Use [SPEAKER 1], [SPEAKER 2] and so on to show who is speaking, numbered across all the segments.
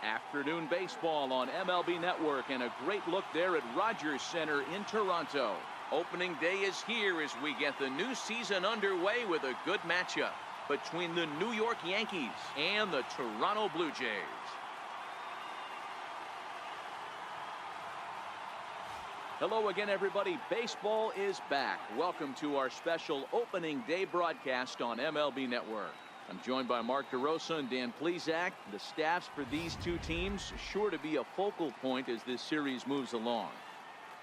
[SPEAKER 1] Afternoon baseball on MLB Network, and a great look there at Rogers Center in Toronto. Opening day is here as we get the new season underway with a good matchup between the New York Yankees and the Toronto Blue Jays. Hello again, everybody. Baseball is back. Welcome to our special opening day broadcast on MLB Network. I'm joined by Mark DeRosa and Dan Plesac. The staffs for these two teams sure to be a focal point as this series moves along.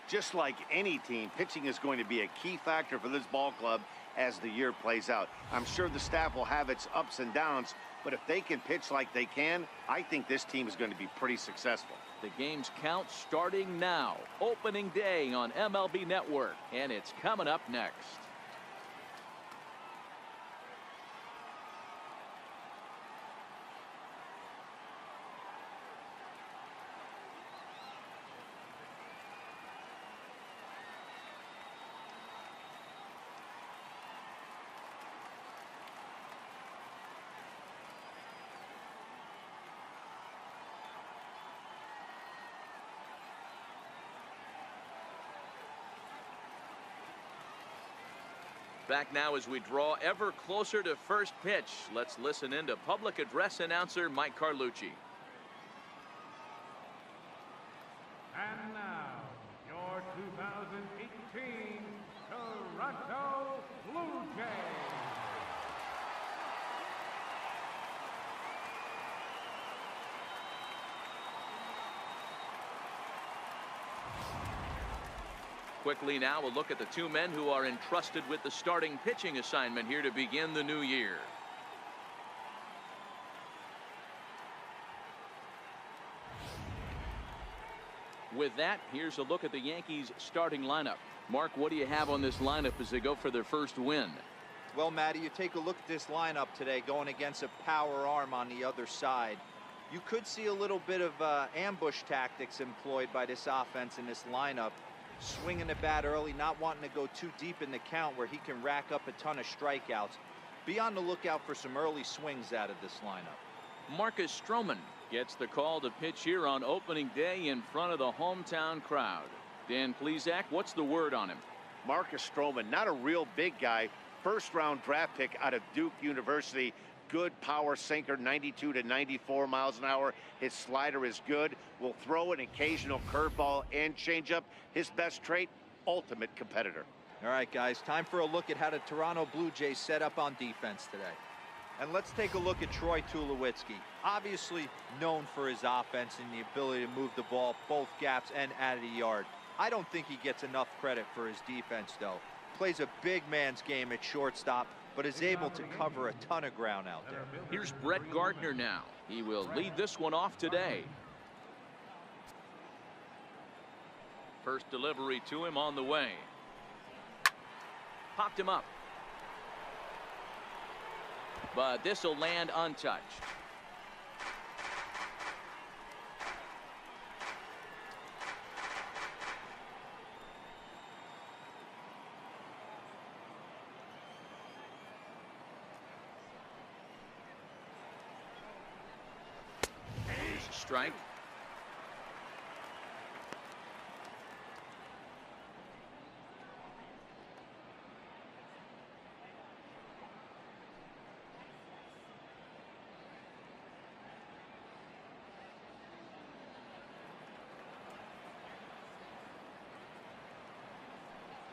[SPEAKER 2] Just like any team, pitching is going to be a key factor for this ball club as the year plays out. I'm sure the staff will have its ups and downs, but if they can pitch like they can, I think this team is going to be pretty successful.
[SPEAKER 1] The game's count starting now. Opening day on MLB Network, and it's coming up next. Back now as we draw ever closer to first pitch. Let's listen in to public address announcer Mike Carlucci.
[SPEAKER 3] And now, your 2018 Toronto Blue Jays.
[SPEAKER 1] Quickly now, a look at the two men who are entrusted with the starting pitching assignment here to begin the new year. With that, here's a look at the Yankees starting lineup. Mark, what do you have on this lineup as they go for their first win?
[SPEAKER 4] Well, Matty, you take a look at this lineup today going against a power arm on the other side. You could see a little bit of ambush tactics employed by this offense in this lineup. Swinging the bat early, not wanting to go too deep in the count where he can rack up a ton of strikeouts. Be on the lookout for some early swings out of this lineup.
[SPEAKER 1] Marcus Stroman gets the call to pitch here on opening day in front of the hometown crowd. Dan Plesac, what's the word on him?
[SPEAKER 2] Marcus Stroman, not a real big guy. First-round draft pick out of Duke University. Good power sinker, 92 to 94 miles an hour. His slider is good. Will throw an occasional curveball and changeup. His best trait, ultimate competitor.
[SPEAKER 4] All right, guys, time for a look at how the Toronto Blue Jays set up on defense today. And let's take a look at Troy Tulowitzki. Obviously known for his offense and the ability to move the ball both gaps and out of the yard. I don't think he gets enough credit for his defense, though. Plays a big man's game at shortstop, but is able to cover a ton of ground out there.
[SPEAKER 1] Here's Brett Gardner now. He will lead this one off today. First delivery to him on the way. Popped him up. But this will land untouched. Strike.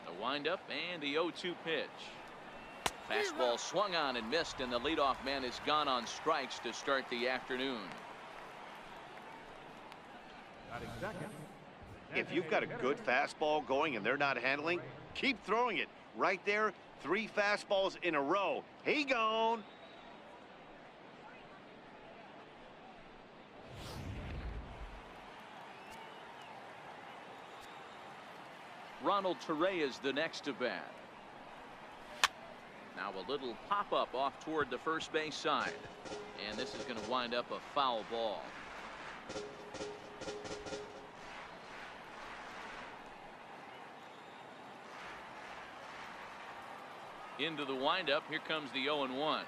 [SPEAKER 1] The windup and the 0-2 pitch. Fastball swung on and missed, and the leadoff man is gone on strikes to start the afternoon.
[SPEAKER 2] If you've got a good fastball going and they're not handling, keep throwing it. Right there, 3 fastballs in a row. He gone.
[SPEAKER 1] Ronald Torre is the next to bat. Now a little pop-up off toward the first base side. And this is going to wind up a foul ball. Into the windup. Here comes the 0-1.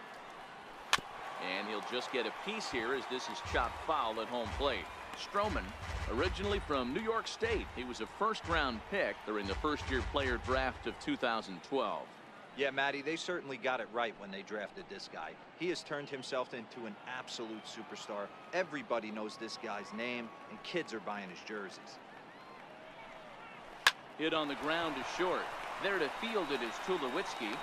[SPEAKER 1] And he'll just get a piece here as this is chopped foul at home plate. Stroman, originally from New York State. He was a first-round pick during the first-year player draft of 2012.
[SPEAKER 4] Yeah, Matty, they certainly got it right when they drafted this guy. He has turned himself into an absolute superstar. Everybody knows this guy's name, and kids are buying his jerseys.
[SPEAKER 1] Hit on the ground is short. There to field it is Tulowitzki.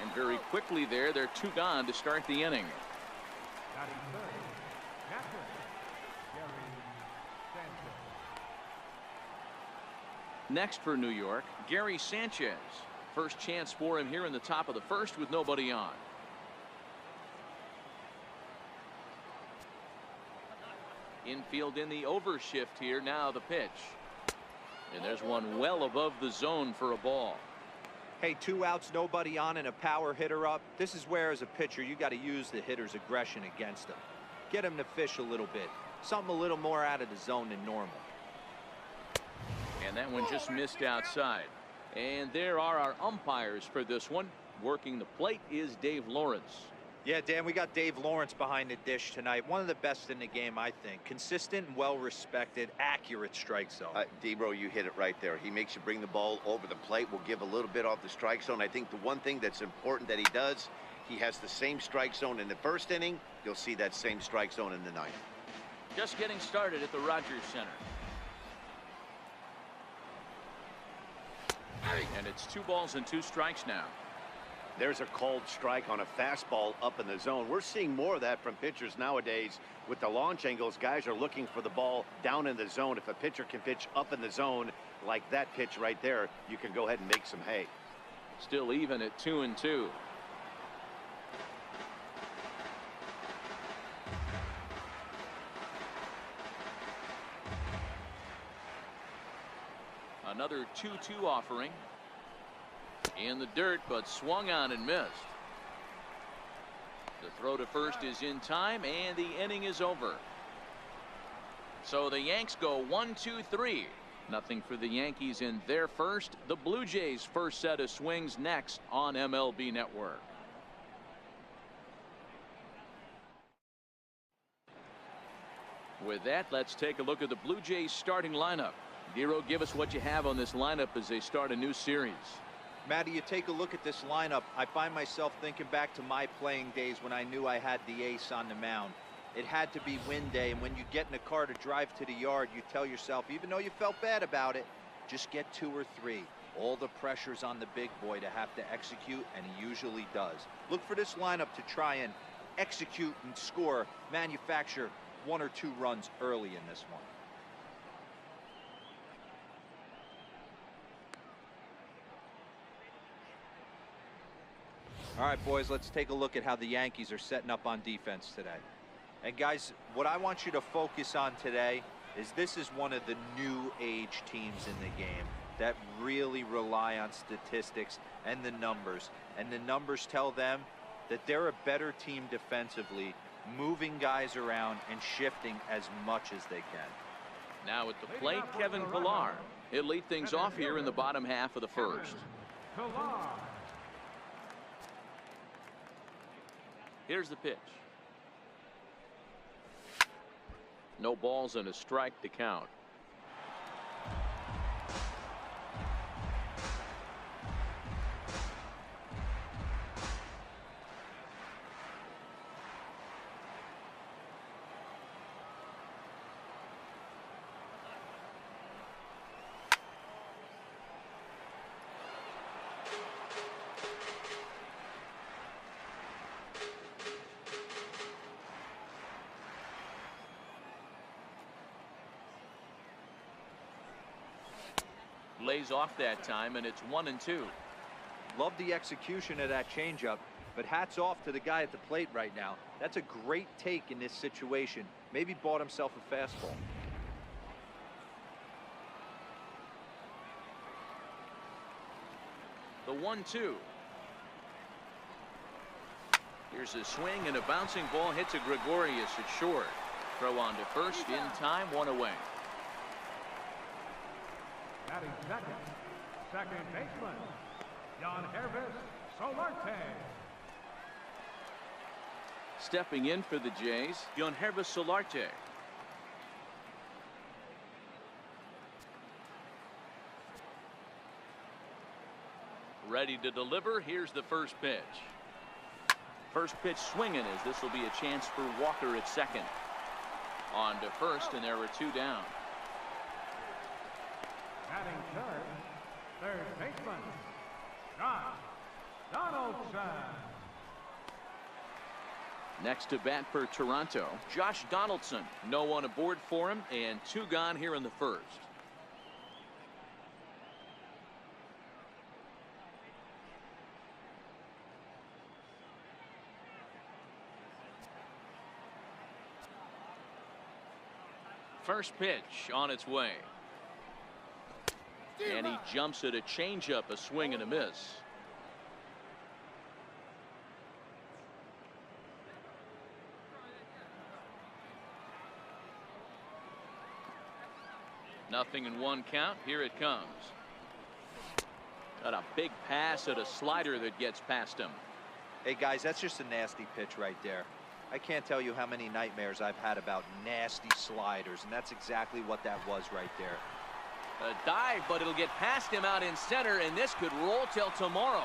[SPEAKER 1] And very quickly there, they're two gone to start the inning.
[SPEAKER 3] Batting third, catcher, Gary Sanchez.
[SPEAKER 1] Next for New York, Gary Sanchez. First chance for him here in the top of the first with nobody on. Infield in the overshift here. Now the pitch. And there's one well above the zone for a ball.
[SPEAKER 4] Hey, 2 outs, nobody on, and a power hitter up. This is where, as a pitcher, you got to use the hitter's aggression against him. Get him to fish a little bit. Something a little more out of the zone than normal.
[SPEAKER 1] And that one just missed outside. And there are our umpires for this one. Working the plate is Dave Lawrence.
[SPEAKER 4] Yeah, Dan, we got Dave Lawrence behind the dish tonight. One of the best in the game, I think. Consistent and well-respected, accurate strike zone.
[SPEAKER 2] Debro, you hit it right there. He makes you bring the ball over the plate. Will give a little bit off the strike zone. I think the one thing that's important that he does, he has the same strike zone in the first inning. You'll see that same strike zone in the ninth.
[SPEAKER 1] Just getting started at the Rogers Center. And it's 2 balls and 2 strikes now.
[SPEAKER 2] There's a called strike on a fastball up in the zone. We're seeing more of that from pitchers nowadays. With the launch angles, guys are looking for the ball down in the zone. If a pitcher can pitch up in the zone like that pitch right there, you can go ahead and make some hay.
[SPEAKER 1] Still even at 2-2. Another 2-2 offering. In the dirt, but swung on and missed. The throw to first is in time, and the inning is over. So the Yanks go 1-2-3. Nothing for the Yankees in their first. The Blue Jays' first set of swings next on MLB Network. With that, let's take a look at the Blue Jays starting lineup. Dero, give us what you have on this lineup as they start a new series.
[SPEAKER 4] Matty, you take a look at this lineup. I find myself thinking back to my playing days when I knew I had the ace on the mound. It had to be win day, and when you get in a car to drive to the yard, you tell yourself, even though you felt bad about it, just get 2 or 3. All the pressure's on the big boy to have to execute, and he usually does. Look for this lineup to try and execute and score, manufacture 1 or 2 runs early in this one. All right, boys, let's take a look at how the Yankees are setting up on defense today. And guys, what I want you to focus on today is this is one of the new age teams in the game that really rely on statistics and the numbers. And the numbers tell them that they're a better team defensively, moving guys around and shifting as much as they can.
[SPEAKER 1] Now at the plate, Kevin Pillar. He'll lead things off here in the bottom half of the first. Here's the pitch. No balls and a strike to count. Lays off that time, and it's 1-2.
[SPEAKER 4] Love the execution of that changeup, but hats off to the guy at the plate right now. That's a great take in this situation. Maybe bought himself a fastball.
[SPEAKER 1] The 1-2. Here's a swing, and a bouncing ball hits a Gregorius at short. Throw on to first in time, 1 away.
[SPEAKER 3] Batting second baseman, Jan Hervis Solarte.
[SPEAKER 1] Stepping in for the Jays, Yonhervis Solarte. Ready to deliver. Here's the first pitch. First pitch swinging, as this will be a chance for Walker at second. On to first, and there are 2 down.
[SPEAKER 3] Batting third, third baseman, Josh Donaldson.
[SPEAKER 1] Next to bat for Toronto, Josh Donaldson. No one aboard for him, and 2 gone here in the first. First pitch on its way. And he jumps at a changeup, a swing and a miss. Nothing in 1 count. Here it comes. Got a big pass at a slider that gets past him.
[SPEAKER 4] Hey guys, that's just a nasty pitch right there. I can't tell you how many nightmares I've had about nasty sliders, and that's exactly what that was right there.
[SPEAKER 1] A dive, but it'll get past him out in center, and this could roll till tomorrow.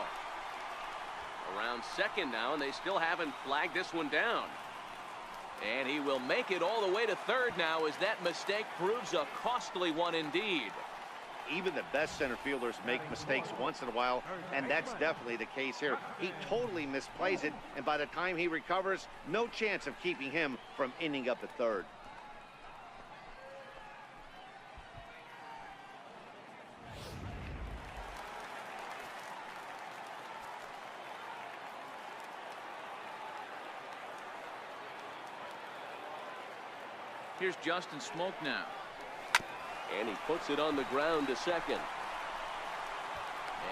[SPEAKER 1] Around second now, and they still haven't flagged this one down. And he will make it all the way to third now, as that mistake proves a costly one indeed.
[SPEAKER 2] Even the best center fielders make mistakes once in a while, and that's definitely the case here. He totally misplays it, and by the time he recovers, no chance of keeping him from ending up at third.
[SPEAKER 1] Here's Justin Smoke now. And he puts it on the ground to second.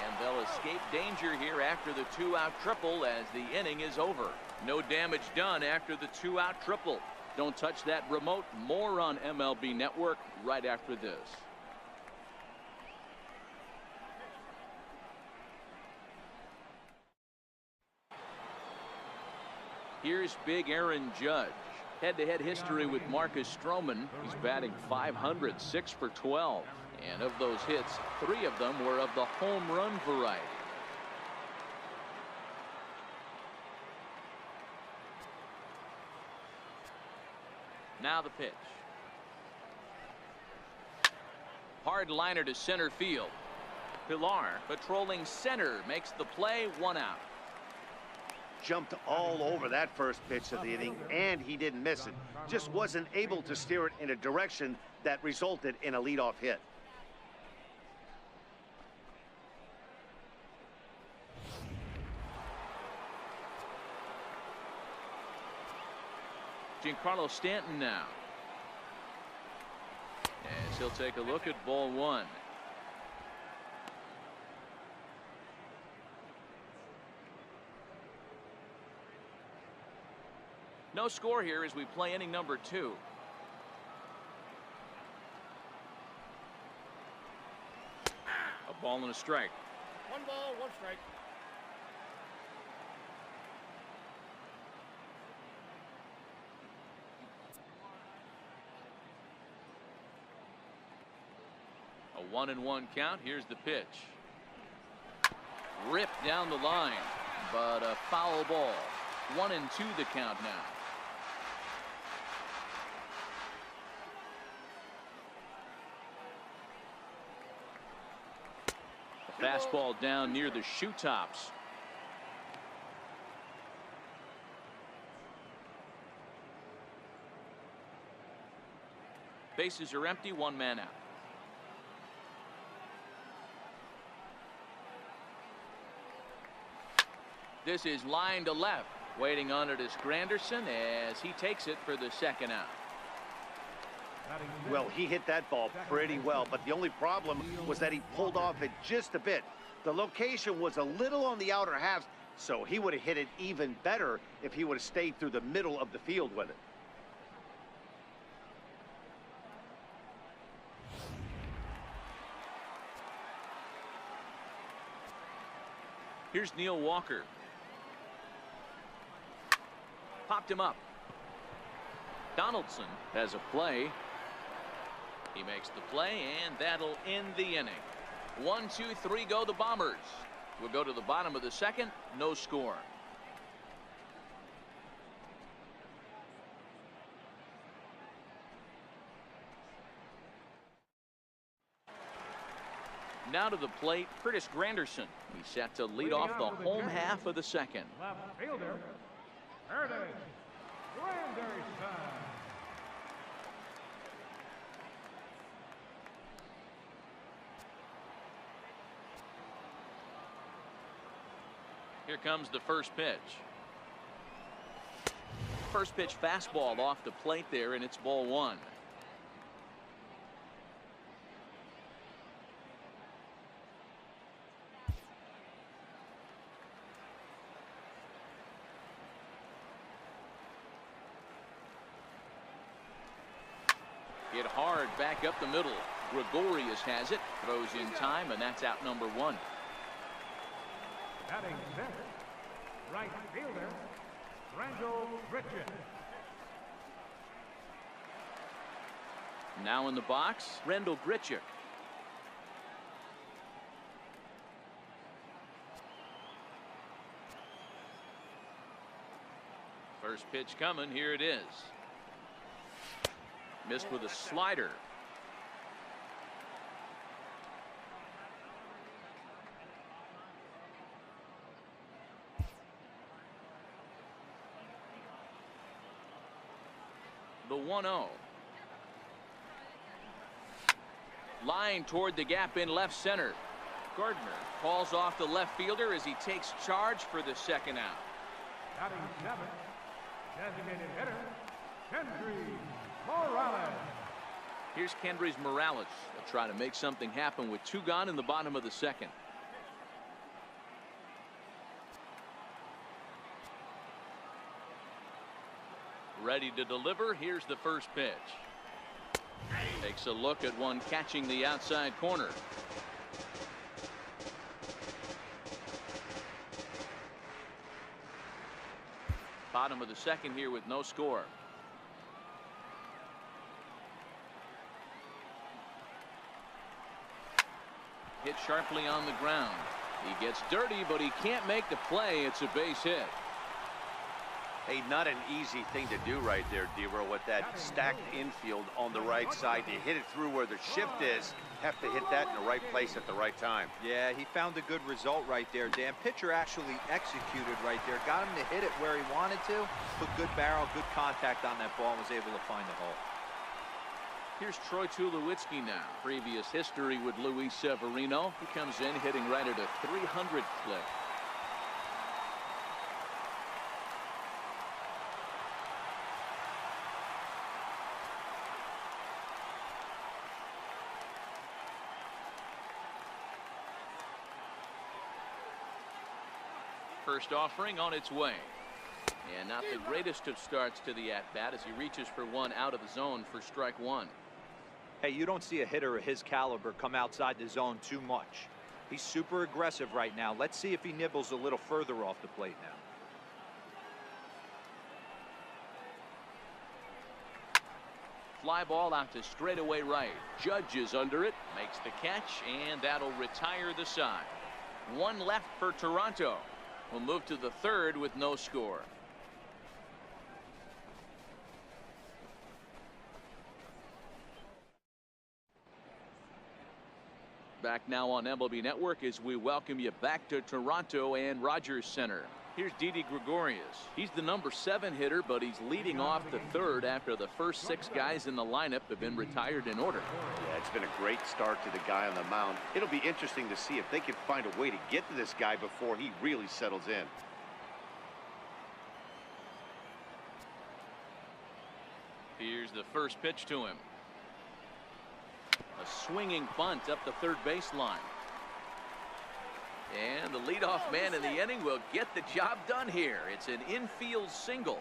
[SPEAKER 1] And they'll escape danger here after the 2-out triple, as the inning is over. No damage done after the 2-out triple. Don't touch that remote. More on MLB Network right after this. Here's big Aaron Judge. Head-to-head history with Marcus Stroman. He's batting .500, 6 for 12. And of those hits, 3 of them were of the home run variety. Now the pitch. Hard liner to center field. Pilar patrolling center makes the play, 1 out.
[SPEAKER 2] Jumped all over that first pitch of the inning, and he didn't miss it. Just wasn't able to steer it in a direction that resulted in a leadoff hit.
[SPEAKER 1] Giancarlo Stanton now. As he'll take a look at ball 1. No score here as we play inning number 2. A ball and a strike.
[SPEAKER 5] 1 ball, 1 strike.
[SPEAKER 1] A 1-1 count. Here's the pitch. Ripped down the line, but a foul ball. 1-2 the count now. Fastball down near the shoe tops. Bases are empty, 1 man out. This is line to left. Waiting on it is Granderson as he takes it for the 2nd out.
[SPEAKER 2] Well, he hit that ball pretty well, but the only problem was that he pulled off it just a bit. The location was a little on the outer half, so he would have hit it even better if he would have stayed through the middle of the field with it.
[SPEAKER 1] Here's Neil Walker. Popped him up. Donaldson has a play. He makes the play, and that'll end the inning. 1, 2, 3 go the Bombers. We'll go to the bottom of the second. No score. Now to the plate, Curtis Granderson. He's set to lead off the home half of the second.
[SPEAKER 3] Left fielder, Curtis Granderson.
[SPEAKER 1] Here comes the first pitch. First pitch fastball off the plate there, and it's ball 1. Hit hard back up the middle. Gregorius has it, throws in time, and that's out number 1.
[SPEAKER 3] Batting center, right fielder, Randall Richard.
[SPEAKER 1] Now in the box, Rendell Grichuk. First pitch coming. Here it is. Missed with a slider. The 1-0. Line toward the gap in left center. Gardner calls off the left fielder as he takes charge for the second out.
[SPEAKER 3] Batting 7, designated hitter, Kendry Morales.
[SPEAKER 1] Here's Kendrys Morales. They'll try to make something happen with 2 gone in the bottom of the second. Ready to deliver. Here's the first pitch. Takes a look at one catching the outside corner. Bottom of the second here with no score. Hit sharply on the ground. He gets dirty, but he can't make the play. It's a base hit.
[SPEAKER 2] Hey, not an easy thing to do right there, D-Row, with that stacked infield on the right side. To hit it through where the shift is, have to hit that in the right place at the right time.
[SPEAKER 4] Yeah, he found a good result right there, Dan. Pitcher actually executed right there. Got him to hit it where he wanted to. Put good barrel, good contact on that ball, and was able to find the hole.
[SPEAKER 1] Here's Troy Tulowitzki now. Previous history with Luis Severino. He comes in hitting right at a 300 clip. First offering on its way. And not the greatest of starts to the at-bat as he reaches for one out of the zone for strike 1.
[SPEAKER 4] Hey, you don't see a hitter of his caliber come outside the zone too much. He's super aggressive right now. Let's see if he nibbles a little further off the plate now.
[SPEAKER 1] Fly ball out to straightaway right. Judge is under it, makes the catch, and that'll retire the side. 1 left for Toronto. We'll move to the third with no score. Back now on MLB Network as we welcome you back to Toronto and Rogers Center. Here's Didi Gregorius. He's the number 7 hitter, but he's leading off the third after the first 6 guys in the lineup have been retired in order.
[SPEAKER 2] Yeah, it's been a great start to the guy on the mound. It'll be interesting to see if they can find a way to get to this guy before he really settles in.
[SPEAKER 1] Here's the first pitch to him. A swinging bunt up the third baseline. And the leadoff man in the inning will get the job done here. It's an infield single.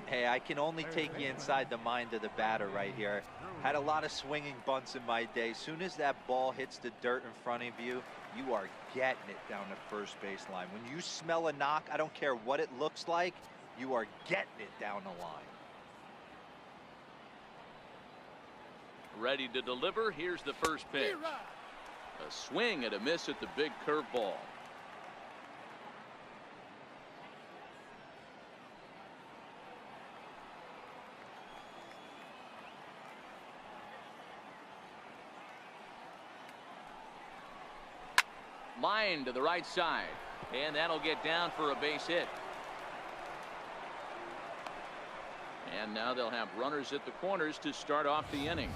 [SPEAKER 4] Hey, I can only take you inside the mind of the batter right here. Had a lot of swinging bunts in my day. Soon as that ball hits the dirt in front of you, you are getting it down the first baseline. When you smell a knock, I don't care what it looks like, You are getting it down the line.
[SPEAKER 1] Ready to deliver. Here's the first pitch. A swing and a miss at the big curveball. Line to the right side, and that'll get down for a base hit. And now they'll have runners at the corners to start off the inning.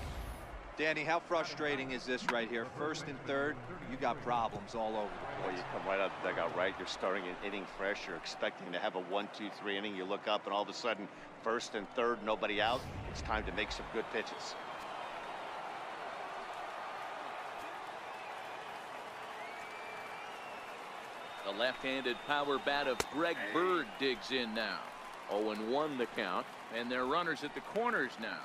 [SPEAKER 4] Danny, how frustrating is this right here? First and third, you got problems all over the
[SPEAKER 2] Well,
[SPEAKER 4] place.
[SPEAKER 2] you come right out the dugout, right? You're starting an inning fresh. You're expecting to have a 1-2-3 inning. You look up, and all of a sudden, first and third, nobody out. It's time to make some good pitches.
[SPEAKER 1] The left-handed power bat of Greg Bird digs in now. 0-1 the count, and they're runners at the corners now.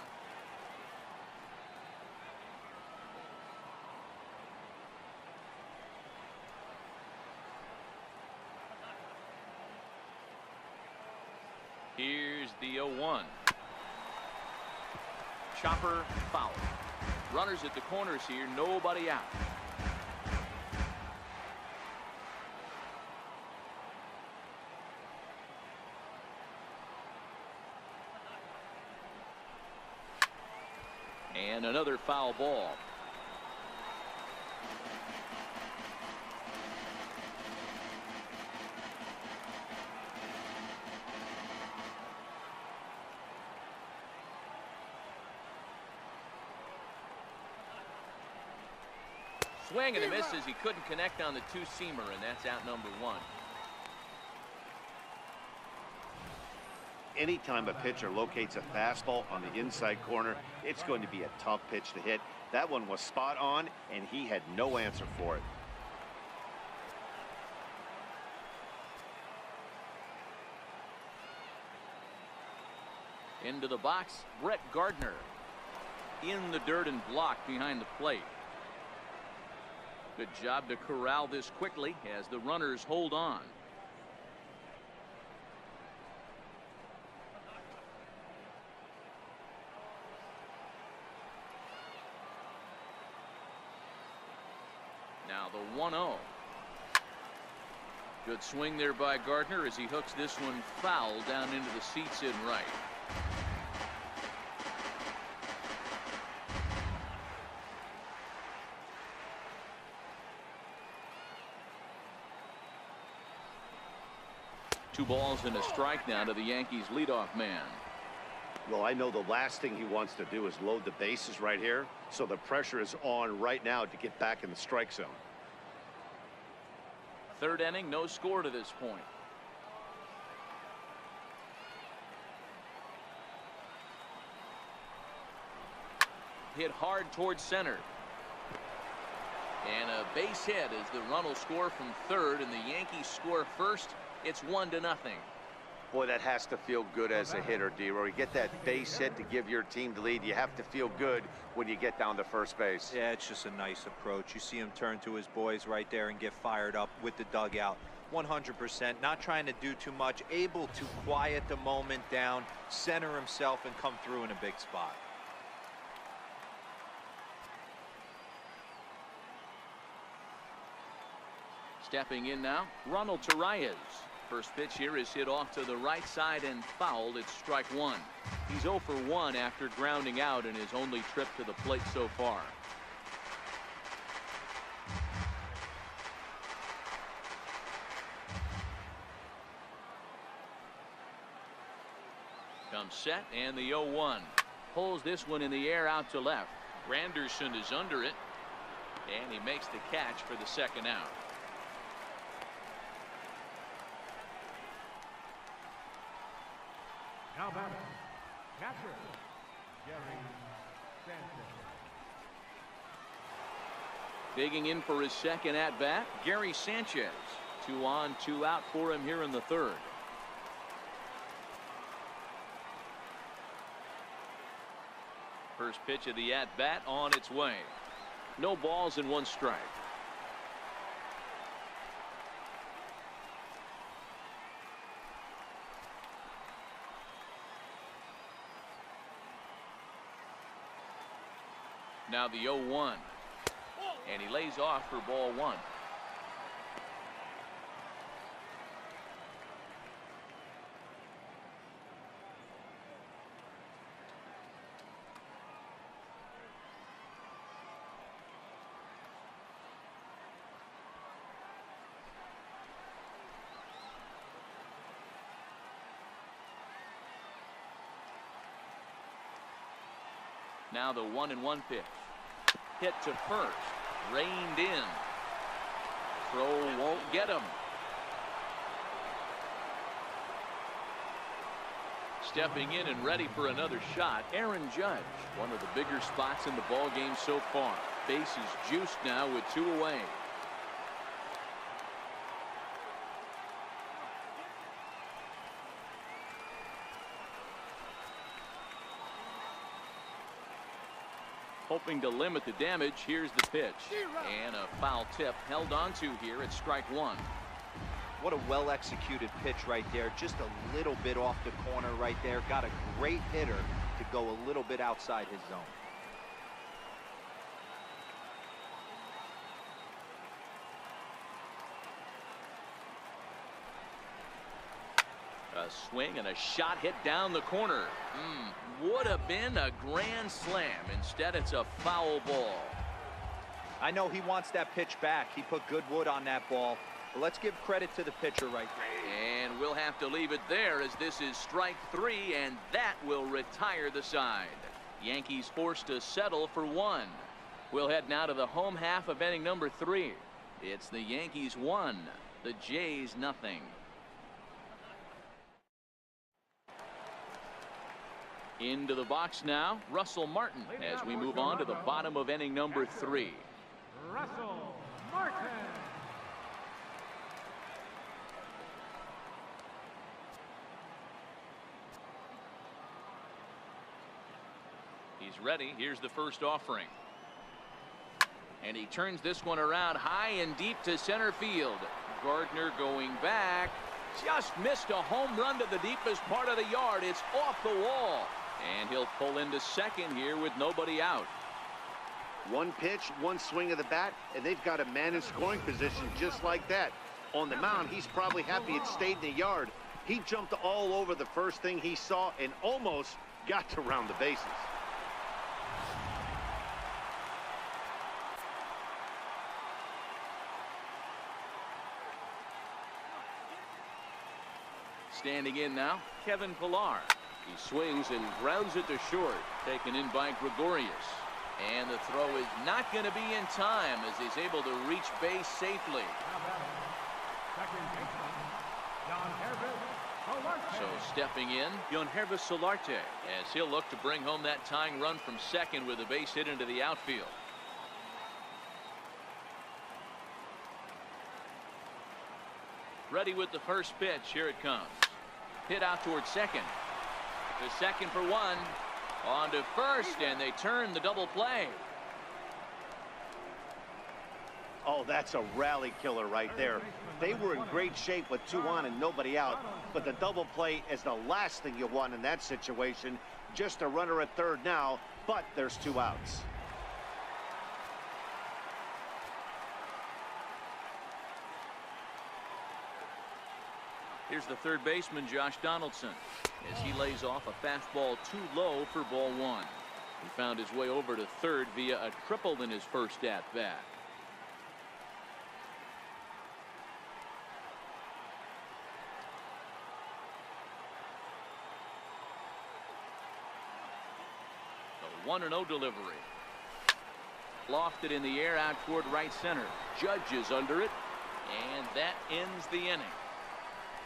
[SPEAKER 1] Here's the 0-1. Chopper foul. Runners at the corners here, nobody out. And another foul ball. Swing and a miss as he couldn't connect on the two-seamer, and that's out number one.
[SPEAKER 2] Anytime a pitcher locates a fastball on the inside corner, it's going to be a tough pitch to hit. That one was spot on, and he had no answer for it.
[SPEAKER 1] Into the box, Brett Gardner. In the dirt and blocked behind the plate. Good job to corral this quickly as the runners hold on. Now the 1-0. Good swing there by Gardner as he hooks this one foul down into the seats in right. Two balls and a strike now to the Yankees leadoff man.
[SPEAKER 2] Well, I know the last thing he wants to do is load the bases right here, so the pressure is on right now to get back in the strike zone.
[SPEAKER 1] Third inning, no score to this point. Hit hard towards center. And a base hit as the run will score from third and the Yankees score first. It's 1-0.
[SPEAKER 2] Boy, that has to feel good as a hitter, D-Roy. You get that base hit to give your team the lead. You have to feel good when you get down to first base.
[SPEAKER 4] Yeah, it's just a nice approach. You see him turn to his boys right there and get fired up with the dugout. 100%, not trying to do too much, able to quiet the moment down, center himself, and come through in a big spot.
[SPEAKER 1] Stepping in now, Ronald Torreyes. First pitch here is hit off to the right side and fouled. It's strike one. He's 0 for 1 after grounding out in his only trip to the plate so far. Comes set and the 0-1. Pulls this one in the air out to left. Granderson is under it. And he makes the catch for the second out.
[SPEAKER 3] Now batting, catcher, Gary Sanchez.
[SPEAKER 1] Digging in for his second at bat, Gary Sanchez. 2 on, 2 out for him here in the third. First pitch of the at bat on its way. No balls and 1 strike. Now the 0-1. And he lays off for ball one. Now the 1-1 pitch. Hit to first. Reined in. Throw won't get him. Stepping in and ready for another shot, Aaron Judge. One of the bigger spots in the ball game so far. Base is juiced now with 2 away. Hoping to limit the damage. Here's the pitch. And a foul tip held onto here at strike one.
[SPEAKER 4] What a well-executed pitch right there. Just a little bit off the corner right there. Got a great hitter to go a little bit outside his zone.
[SPEAKER 1] A swing and a shot hit down the corner. Would have been a grand slam. Instead, it's a foul ball.
[SPEAKER 4] I know he wants that pitch back. He put good wood on that ball. But let's give credit to the pitcher right there.
[SPEAKER 1] And we'll have to leave it there as this is strike 3, and that will retire the side. Yankees forced to settle for 1. We'll head now to the home half of inning number 3. It's the Yankees 1, the Jays nothing. Into the box now, Russell Martin, as we move on to the bottom of inning number 3.
[SPEAKER 3] Russell Martin.
[SPEAKER 1] He's ready. Here's the first offering. And he turns this one around high and deep to center field. Gardner going back. Just missed a home run to the deepest part of the yard. It's off the wall. And he'll pull into second here with nobody out.
[SPEAKER 2] One pitch, one swing of the bat, and they've got a man in scoring position just like that. On the mound, he's probably happy it stayed in the yard. He jumped all over the first thing he saw and almost got to round the bases.
[SPEAKER 1] Standing in now, Kevin Pillar. He swings and grounds it to short. Taken in by Gregorius. And the throw is not going to be in time as he's able to reach base safely.
[SPEAKER 3] Second baseman, John Hervis.
[SPEAKER 1] So stepping in, Hervis Solarte, as he'll look to bring home that tying run from second with a base hit into the outfield. Ready with the first pitch. Here it comes. Hit out towards second. The second for 1. On to first, and they turn the double play.
[SPEAKER 2] Oh, that's a rally killer right there. They were in great shape with 2 on and nobody out, but the double play is the last thing you want in that situation. Just a runner at third now, but there's 2 outs.
[SPEAKER 1] Here's the third baseman, Josh Donaldson, as he lays off a fastball too low for ball 1. He found his way over to third via a triple in his first at-bat. The 1-0 delivery. Lofted in the air out toward right center. Judge is under it, and that ends the inning.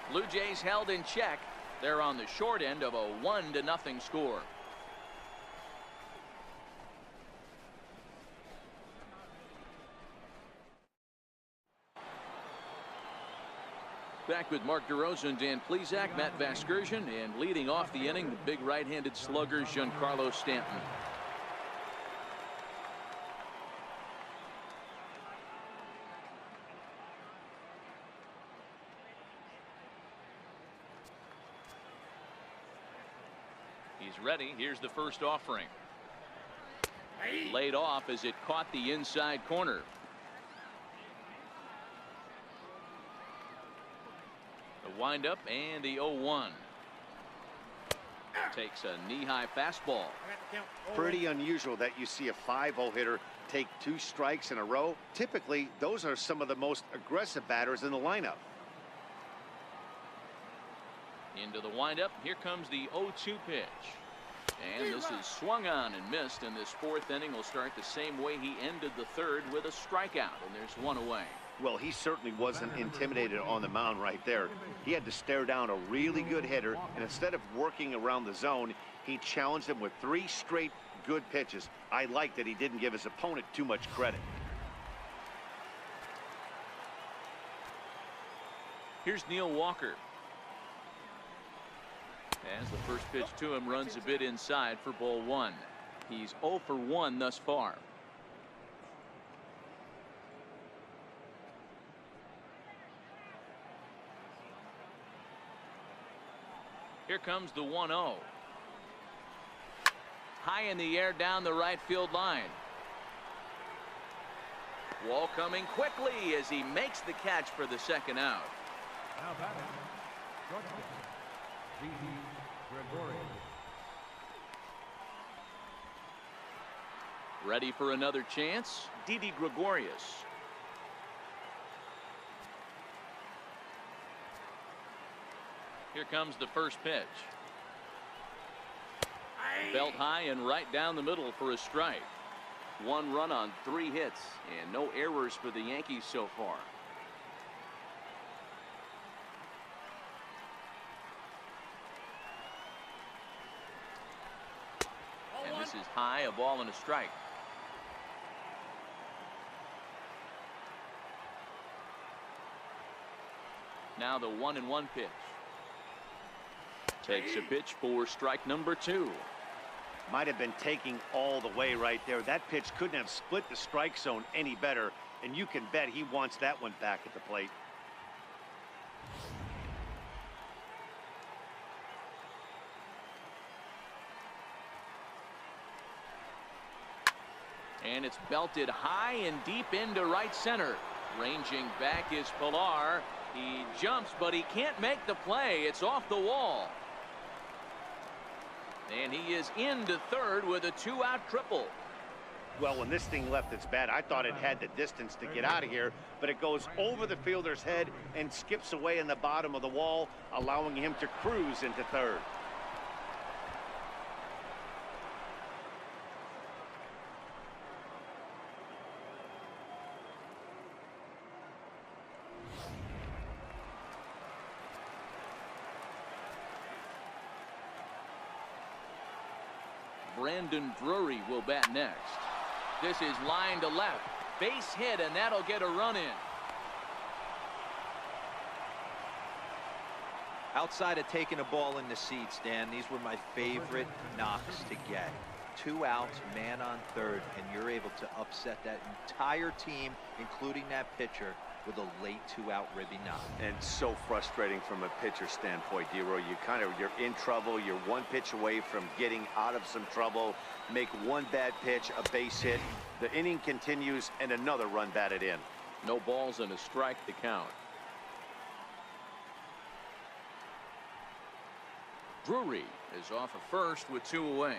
[SPEAKER 1] Blue Jays held in check. They're on the short end of a 1-0 score. Back with Mark DeRosa and Dan Plesac, Matt Vasgersian, and leading off the inning, the big right-handed slugger, Giancarlo Stanton. He's ready. Here's the first offering. Laid off as it caught the inside corner. The windup and the 0-1. Takes a knee-high fastball.
[SPEAKER 2] Pretty unusual that you see a 5-0 hitter take 2 strikes in a row. Typically, those are some of the most aggressive batters in the lineup.
[SPEAKER 1] Into the windup. Here comes the 0-2 pitch. And this is swung on and missed, and this 4th inning will start the same way he ended the 3rd with a strikeout, and there's 1 away.
[SPEAKER 2] Well, he certainly wasn't intimidated on the mound right there. He had to stare down a really good hitter, and instead of working around the zone, he challenged him with 3 straight good pitches. I like that he didn't give his opponent too much credit.
[SPEAKER 1] Here's Neil Walker. As the first pitch to him runs a bit inside for ball 1. He's 0 for 1 thus far. Here comes the 1-0. High in the air down the right field line. Wall coming quickly as he makes the catch for the 2nd out.
[SPEAKER 3] Now batting, shortstop, Gregorius.
[SPEAKER 1] Ready for another chance, Didi Gregorius. Here comes the first pitch. Belt high and right down the middle for a strike. 1 run on 3 hits and no errors for the Yankees so far. And this is high, a ball and a strike. Now the 1-1 pitch. Takes a pitch for strike number 2.
[SPEAKER 2] Might have been taking all the way right there. That pitch couldn't have split the strike zone any better, and you can bet he wants that one back at the plate.
[SPEAKER 1] And it's belted high and deep into right center. Ranging back is Pilar. He jumps, but he can't make the play. It's off the wall. And he is into 3rd with a 2-out triple.
[SPEAKER 2] Well, when this thing left its bat, I thought it had the distance to get out of here, but it goes over the fielder's head and skips away in the bottom of the wall, allowing him to cruise into 3rd.
[SPEAKER 1] Brandon Drury will bat next. This is line to left. Base hit, and that'll get a run in.
[SPEAKER 4] Outside of taking a ball in the seats, Dan, these were my favorite knocks to get. 2 outs, man on 3rd, and you're able to upset that entire team, including that pitcher, with a late 2-out ribby knock.
[SPEAKER 2] And so frustrating from a pitcher standpoint, D-Roy. You're in trouble. You're 1 pitch away from getting out of some trouble. Make 1 bad pitch, a base hit. The inning continues, and another run batted in.
[SPEAKER 1] No balls and a strike to count. Drury is off of first with 2 away.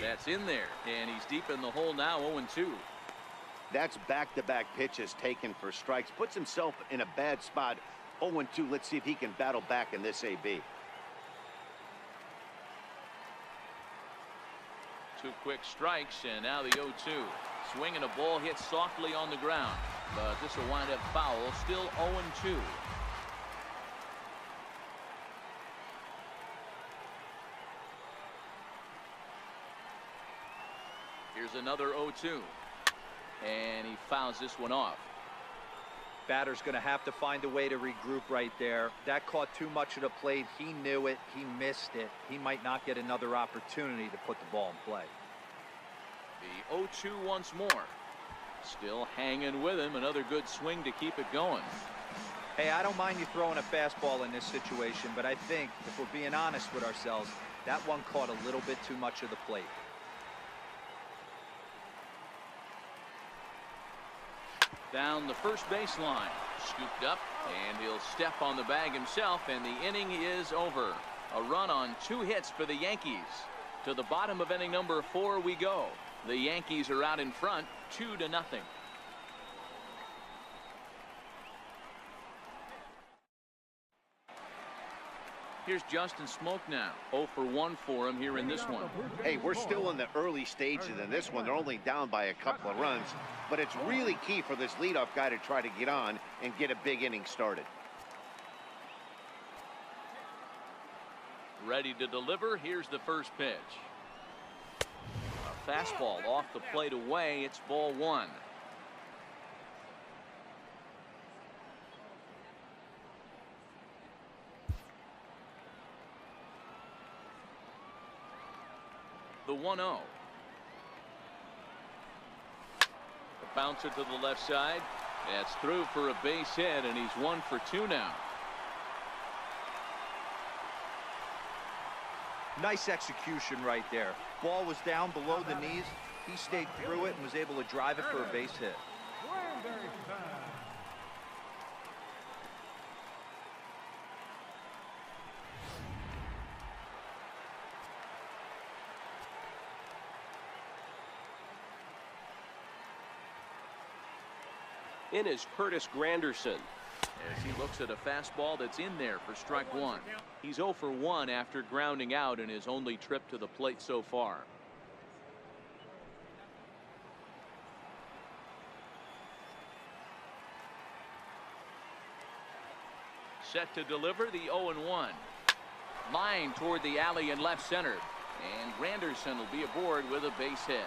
[SPEAKER 1] That's in there, and he's deep in the hole now, 0-2.
[SPEAKER 2] That's back-to-back pitches taken for strikes. Puts himself in a bad spot. 0-2. Let's see if he can battle back in this AB.
[SPEAKER 1] 2 quick strikes, and now the 0-2. Swing and a ball hit softly on the ground, but this will wind up foul. Still 0-2. Here's another 0-2, and he fouls this one off.
[SPEAKER 4] Batter's going to have to find a way to regroup right there. That caught too much of the plate. He knew it. He missed it. He might not get another opportunity to put the ball in play.
[SPEAKER 1] The 0-2 once more. Still hanging with him. Another good swing to keep it going.
[SPEAKER 4] Hey, I don't mind you throwing a fastball in this situation, but I think, if we're being honest with ourselves, that one caught a little bit too much of the plate.
[SPEAKER 1] Down the first baseline, scooped up, and he'll step on the bag himself, and the inning is over. A run on 2 hits for the Yankees. To the bottom of inning number 4 we go. The Yankees are out in front, 2-0. Here's Justin Smoke now. 0 for 1 for him here in this one.
[SPEAKER 2] Hey, we're still in the early stages in this one. They're only down by a couple of runs, but it's really key for this leadoff guy to try to get on and get a big inning started.
[SPEAKER 1] Ready to deliver. Here's the first pitch. A fastball off the plate away. It's ball 1. The 1-0. The bouncer to the left side. That's through for a base hit, and he's 1 for 2 now.
[SPEAKER 4] Nice execution right there. Ball was down below the knees. He stayed through it and was able to drive it for a base hit.
[SPEAKER 3] Granderson.
[SPEAKER 6] In is Curtis Granderson.
[SPEAKER 1] As he looks at a fastball that's in there for strike 1. He's 0 for 1 after grounding out in his only trip to the plate so far. Set to deliver the 0-1. Line toward the alley in left center. And Granderson will be aboard with a base hit.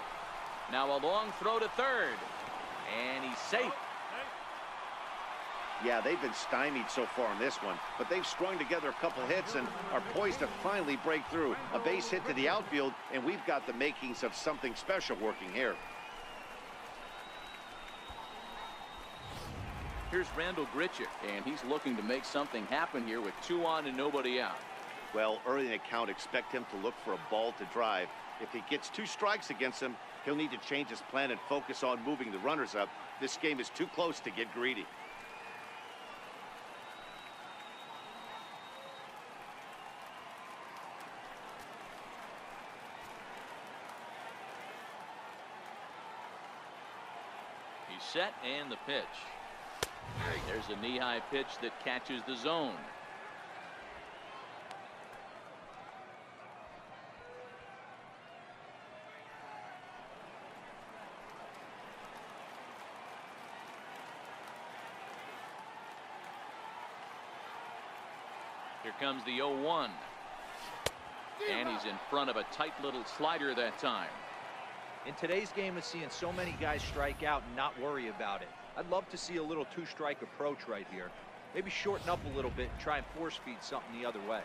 [SPEAKER 1] Now a long throw to third. And he's safe.
[SPEAKER 2] Yeah, they've been stymied so far in this one, but they've strung together a couple hits and are poised to finally break through. A base hit to the outfield, and we've got the makings of something special working here.
[SPEAKER 1] Here's Randall Grichuk, and he's looking to make something happen here with 2 on and nobody out.
[SPEAKER 2] Well, early in the count, expect him to look for a ball to drive. If he gets 2 strikes against him, he'll need to change his plan and focus on moving the runners up. This game is too close to get greedy.
[SPEAKER 1] He's set, and the pitch. There's a knee-high pitch that catches the zone. Here comes the 0-1. And he's in front of a tight little slider that time.
[SPEAKER 4] In today's game of seeing so many guys strike out and not worry about it, I'd love to see a little 2-strike approach right here. Maybe shorten up a little bit and try and force feed something the other way.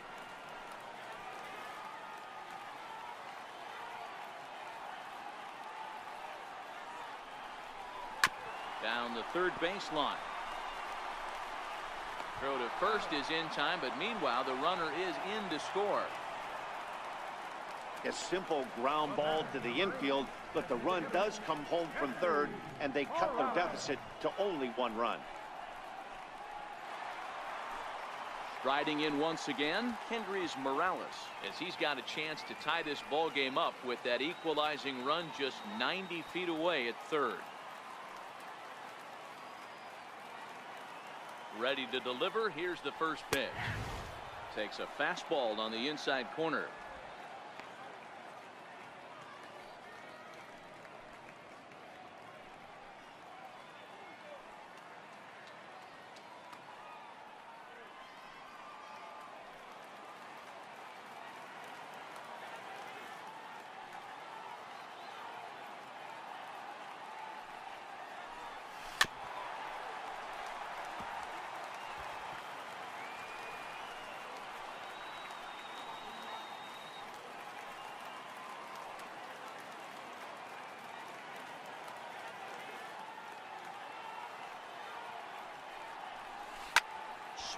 [SPEAKER 1] Down the third baseline. Throw to first is in time, but meanwhile the runner is in to score.
[SPEAKER 2] A simple ground ball to the infield, but the run does come home from third, and they cut their deficit to only 1 run.
[SPEAKER 1] Striding in once again, Kendrys Morales, as he's got a chance to tie this ball game up with that equalizing run just 90 feet away at third. Ready to deliver. Here's the first pitch. Takes a fastball on the inside corner.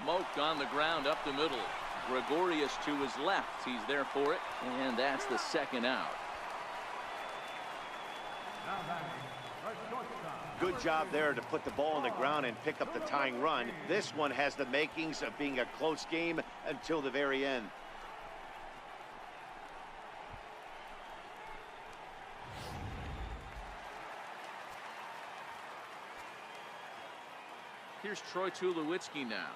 [SPEAKER 1] Smoked on the ground up the middle. Gregorius to his left. He's there for it, and that's the second out.
[SPEAKER 3] Now batting, the shortstop.
[SPEAKER 2] Good job there to put the ball on the ground and pick up the tying run. This one has the makings of being a close game until the very end.
[SPEAKER 1] Here's Troy Tulowitzki now.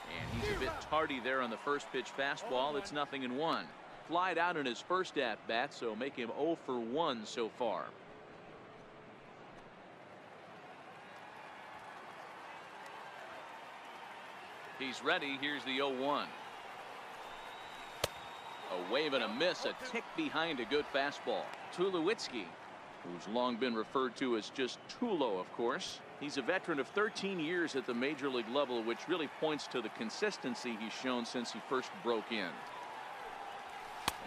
[SPEAKER 1] And he's a bit tardy there on the first pitch fastball. It's 0-1. Flied out in his first at-bat, so make him 0 for 1 so far. He's ready. Here's the 0-1. A wave and a miss, a tick behind a good fastball. Tulowitzki, who's long been referred to as just Tulo, of course. He's a veteran of 13 years at the major league level, which really points to the consistency he's shown since he first broke in.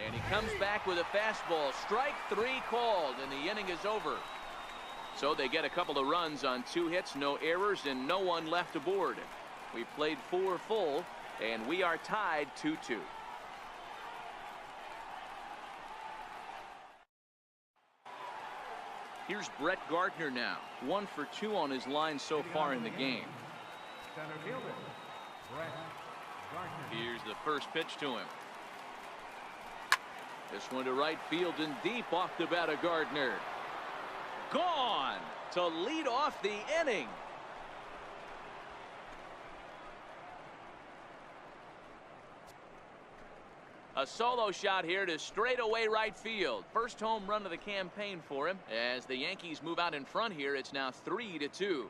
[SPEAKER 1] And he comes back with a fastball. Strike 3 called, and the inning is over. So they get a couple of runs on 2 hits, no errors, and no one left aboard. We played 4 full, and we are tied 2-2. Here's Brett Gardner now. 1 for 2 on his line so far in the game.
[SPEAKER 3] Center fielder, Brett Gardner.
[SPEAKER 1] Here's the first pitch to him. This one to right field and deep off the bat of Gardner. Gone to lead off the inning. A solo shot here to straightaway right field. First home run of the campaign for him. As the Yankees move out in front here, it's now 3-2.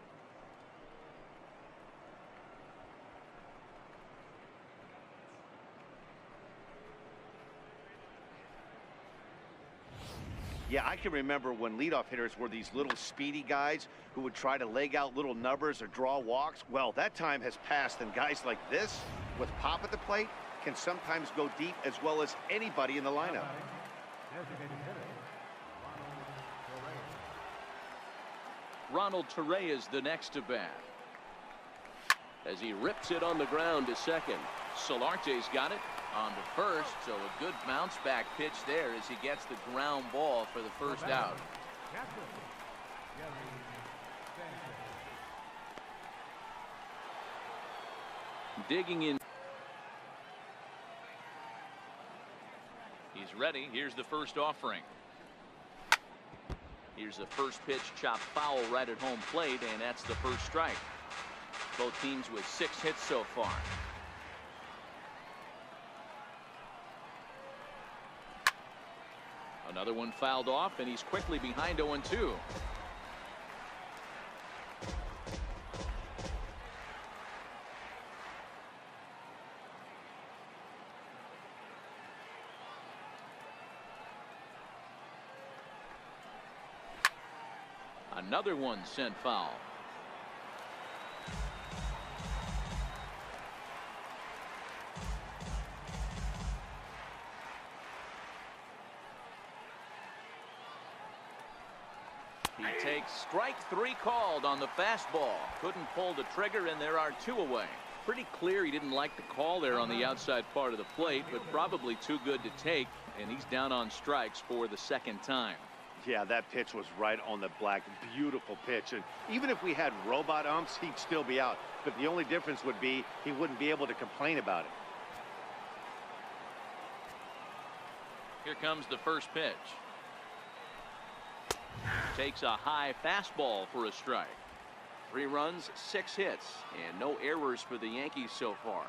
[SPEAKER 2] Yeah, I can remember when leadoff hitters were these little speedy guys who would try to leg out little numbers or draw walks. Well, that time has passed, and guys like this with pop at the plate can sometimes go deep as well as anybody in the lineup.
[SPEAKER 3] Designated hitter,
[SPEAKER 1] Ronald Torre is the next to bat. As he rips it on the ground to second. Solarte's got it on to first, so a good bounce back pitch there as he gets the ground ball for the first out.
[SPEAKER 3] catcher, Gary Sanchez.
[SPEAKER 1] Digging in. He's ready. Here's the first offering. Here's the first pitch, chopped foul right at home plate, and that's the first strike. Both teams with 6 hits so far. Another one fouled off, and he's quickly behind 0-2. Another one sent foul. He takes strike 3 called on the fastball. Couldn't pull the trigger, and there are 2 away. Pretty clear he didn't like the call there on the outside part of the plate, but probably too good to take, and he's down on strikes for the second time.
[SPEAKER 2] Yeah, that pitch was right on the black. Beautiful pitch. And even if we had robot umps, he'd still be out. But the only difference would be he wouldn't be able to complain about it.
[SPEAKER 1] Here comes the first pitch. Takes a high fastball for a strike. 3 runs, 6 hits, and no errors for the Yankees so far.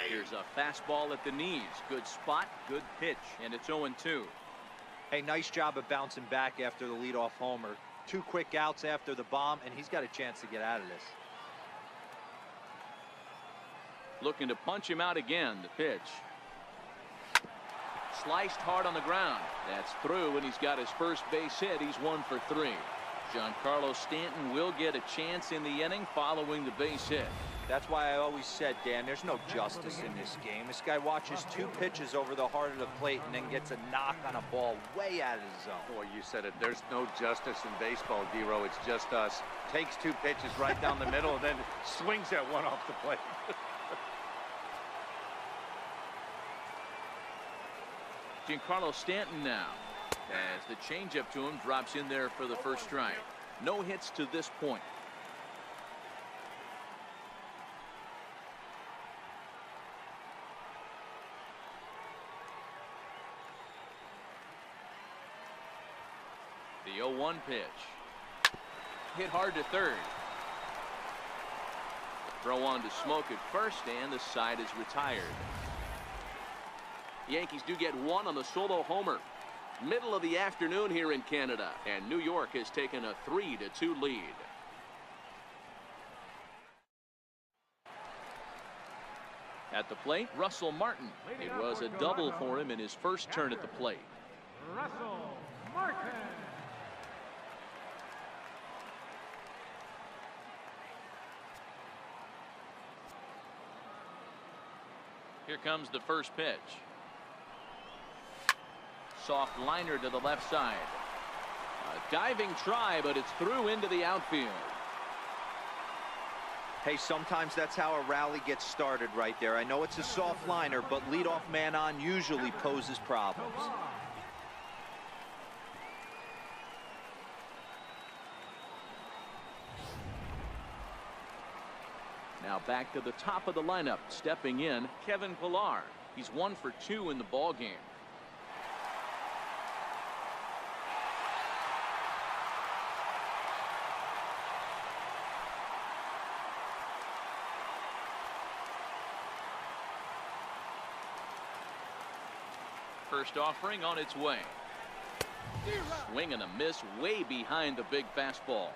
[SPEAKER 1] Here's a fastball at the knees. Good spot, good pitch, and it's 0-2.
[SPEAKER 4] Hey, nice job of bouncing back after the leadoff homer. 2 quick outs after the bomb, and he's got a chance to get out of this.
[SPEAKER 1] Looking to punch him out again. The pitch. Sliced hard on the ground. That's through, and he's got his first base hit. He's 1 for 3. Giancarlo Stanton will get a chance in the inning following the base hit.
[SPEAKER 4] That's why I always said, Dan, there's no justice in this game. This guy watches 2 pitches over the heart of the plate and then gets a knock on a ball way out of the zone.
[SPEAKER 2] Boy, you said it. There's no justice in baseball, D-Row. It's just us. Takes 2 pitches right down the middle and then swings that one off the plate.
[SPEAKER 1] Giancarlo Stanton now, as the changeup to him drops in there for the first strike. No hits to this point. The 0-1 pitch. Hit hard to third. Throw on to Smoke at first, and the side is retired. Yankees do get 1 on the solo homer. Middle of the afternoon here in Canada, and New York has taken a 3-2 lead. At the plate, Russell Martin. It was a double for him in his first turn at the plate.
[SPEAKER 3] Russell Martin.
[SPEAKER 1] Here comes the first pitch. Soft liner to the left side. A diving try, but it's through into the outfield.
[SPEAKER 4] Hey, sometimes that's how a rally gets started right there. I know it's a soft liner, but leadoff man on usually poses problems.
[SPEAKER 1] Now back to the top of the lineup. Stepping in, Kevin Pillar. He's 1 for 2 in the ball game. First offering on its way. Swing and a miss way behind the big fastball.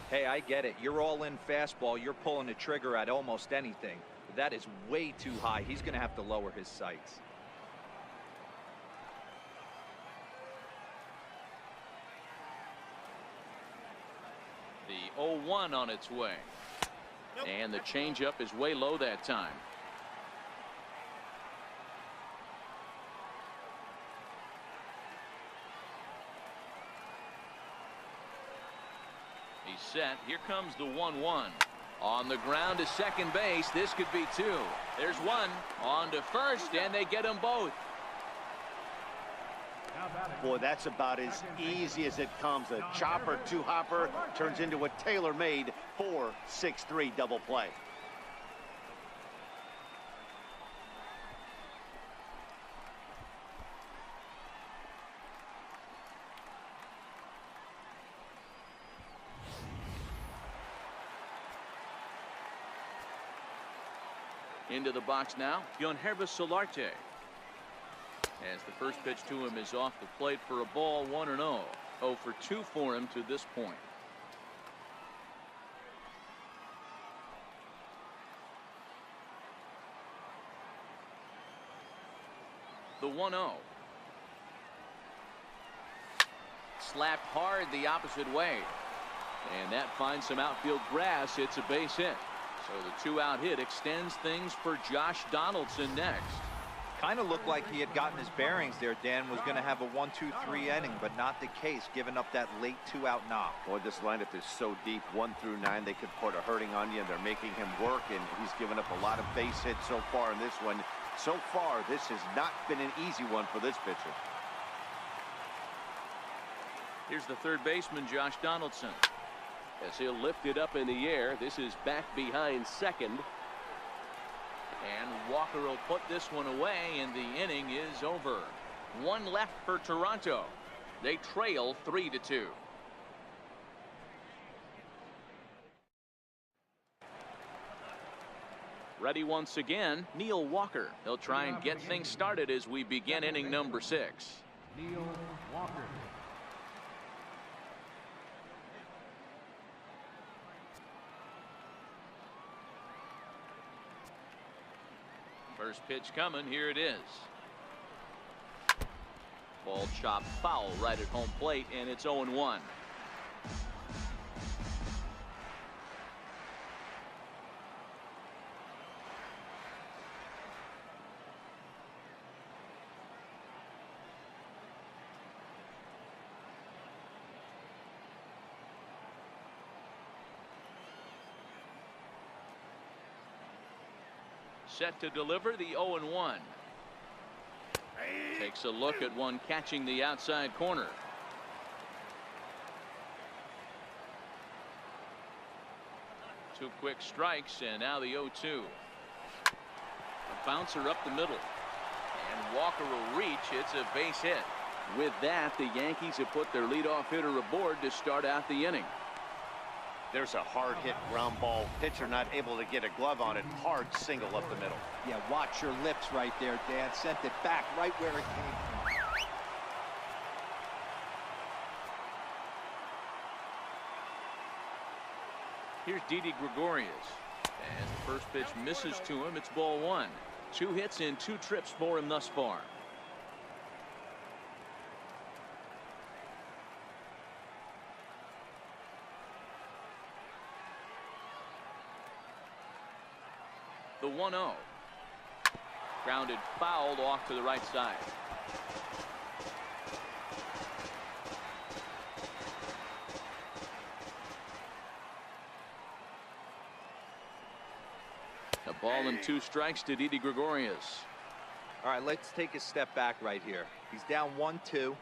[SPEAKER 4] Hey, I get it. You're all in fastball. You're pulling the trigger at almost anything. That is way too high. He's going to have to lower his sights.
[SPEAKER 1] The 0-1 on its way. And the changeup is way low that time. He's set. Here comes the 1-1. On the ground to second base. This could be 2. There's 1. On to first, and they get them both.
[SPEAKER 2] Boy, that's about as easy as it comes. A chopper 2-hopper turns into a tailor-made 4-6-3 double play.
[SPEAKER 1] Into the box now, Yonhervis Solarte. As the first pitch to him is off the plate for a ball, 1-0. 0 for 2 for him to this point. The 1-0. Slapped hard the opposite way. And that finds some outfield grass. It's a base hit. So the 2-out hit extends things for Josh Donaldson next.
[SPEAKER 4] Kind of looked like he had gotten his bearings there. Dan was going to have a 1-2-3 inning, but not the case, giving up that late 2-out knock.
[SPEAKER 2] Boy, this lineup is so deep, 1 through 9. They could put a hurting on you, and they're making him work, and he's given up a lot of base hits so far in this one. So far, this has not been an easy one for this pitcher.
[SPEAKER 1] Here's the third baseman, Josh Donaldson. As he'll lift it up in the air. This is back behind second. And Walker will put this one away, and the inning is over. 1 left for Toronto. They trail 3-2. Ready once again, Neil Walker. He'll try and get things started as we begin inning number 6.
[SPEAKER 3] Neil Walker.
[SPEAKER 1] First pitch coming. Here it is. Ball chopped foul right at home plate, and it's 0-1. Set to deliver the 0-1. Takes a look at one catching the outside corner. Two quick strikes, and now the 0-2. A bouncer up the middle. And Walker will reach. It's a base hit. With that, the Yankees have put their leadoff hitter aboard to start out the inning.
[SPEAKER 2] There's a hard hit ground ball. Pitcher not able to get a glove on it. Hard single up the middle.
[SPEAKER 4] Yeah, watch your lips right there, Dan. Sent it back right where it came from.
[SPEAKER 1] Here's Didi Gregorius. As the first pitch misses to him, it's ball one. 2 hits in 2 trips for him thus far. The 1-0. Grounded fouled off to the right side. A ball and 2 strikes to Didi Gregorius.
[SPEAKER 4] All right, let's take a step back right here. He's down 1-2,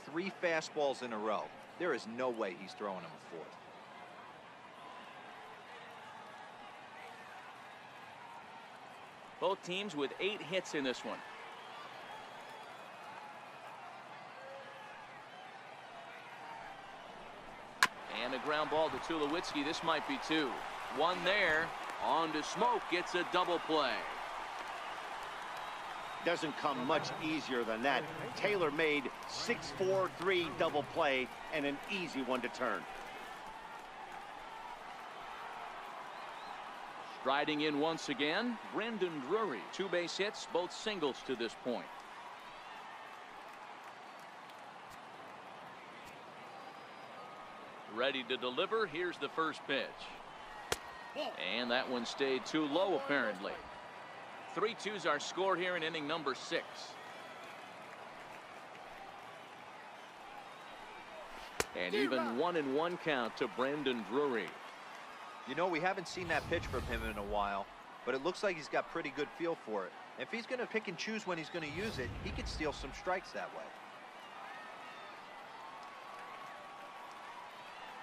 [SPEAKER 4] 3 fastballs in a row. There is no way he's throwing him a 4th.
[SPEAKER 1] Both teams with 8 hits in this one. And a ground ball to Tulowitzki. This might be 2. 1 there. On to Smoke. Gets a double play.
[SPEAKER 2] Doesn't come much easier than that. Taylor made 6-4-3 double play and an easy one to turn.
[SPEAKER 1] Striding in once again, Brandon Drury. 2 base hits, both singles to this point. Ready to deliver. Here's the first pitch. And that one stayed too low, apparently. 3-2's our score here in inning number 6. And even 1-1 count to Brandon Drury.
[SPEAKER 4] You know, we haven't seen that pitch from him in a while, but it looks like he's got pretty good feel for it. If he's going to pick and choose when he's going to use it, he could steal some strikes that way.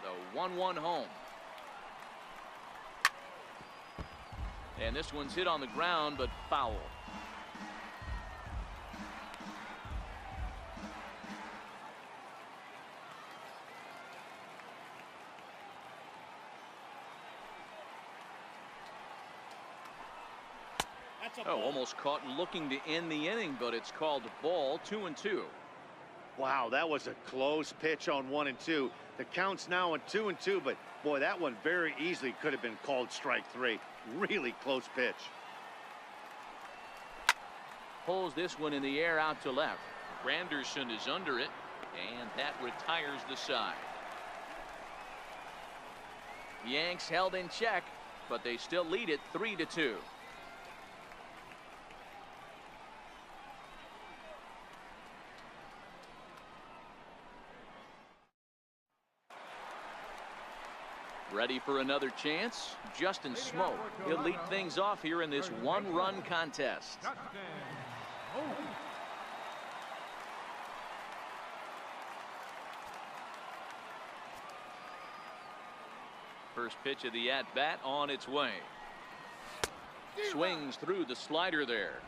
[SPEAKER 1] The 1-1 home. And this one's hit on the ground, but foul. Oh, almost caught looking to end the inning, but it's called ball. 2-2.
[SPEAKER 2] Wow, that was a close pitch on 1 and 2. The count's now on 2 and 2, but boy, that one very easily could have been called strike 3. Really close pitch.
[SPEAKER 1] Pulls this one in the air out to left. Granderson is under it, and that retires the side. Yanks held in check, but they still lead it 3-2. Ready for another chance? Justin Smoke. He'll lead things off here in this 1-run contest. First pitch of the at-bat on its way. Swings through the slider there.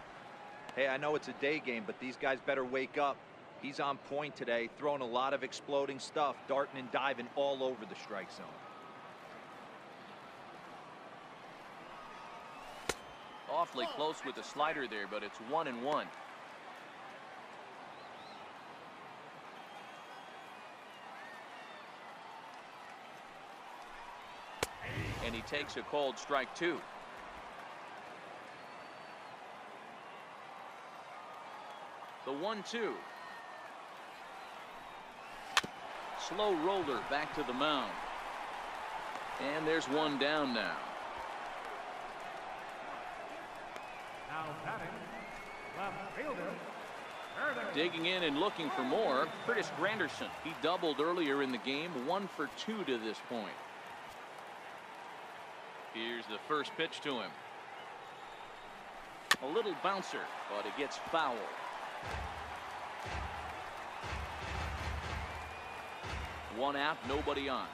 [SPEAKER 4] Hey, I know it's a day game, but these guys better wake up. He's on point today, throwing a lot of exploding stuff, darting and diving all over the strike zone.
[SPEAKER 1] Awfully close with the slider there, but it's 1-1. And he takes a called strike 2. The 1-2. Slow roller back to the mound. And there's one down now.
[SPEAKER 3] Now batting, left fielder.
[SPEAKER 1] Digging in and looking for more, Curtis Granderson. He doubled earlier in the game, 1 for 2 to this point. Here's the first pitch to him. A little bouncer, but it gets foul. One out, nobody on.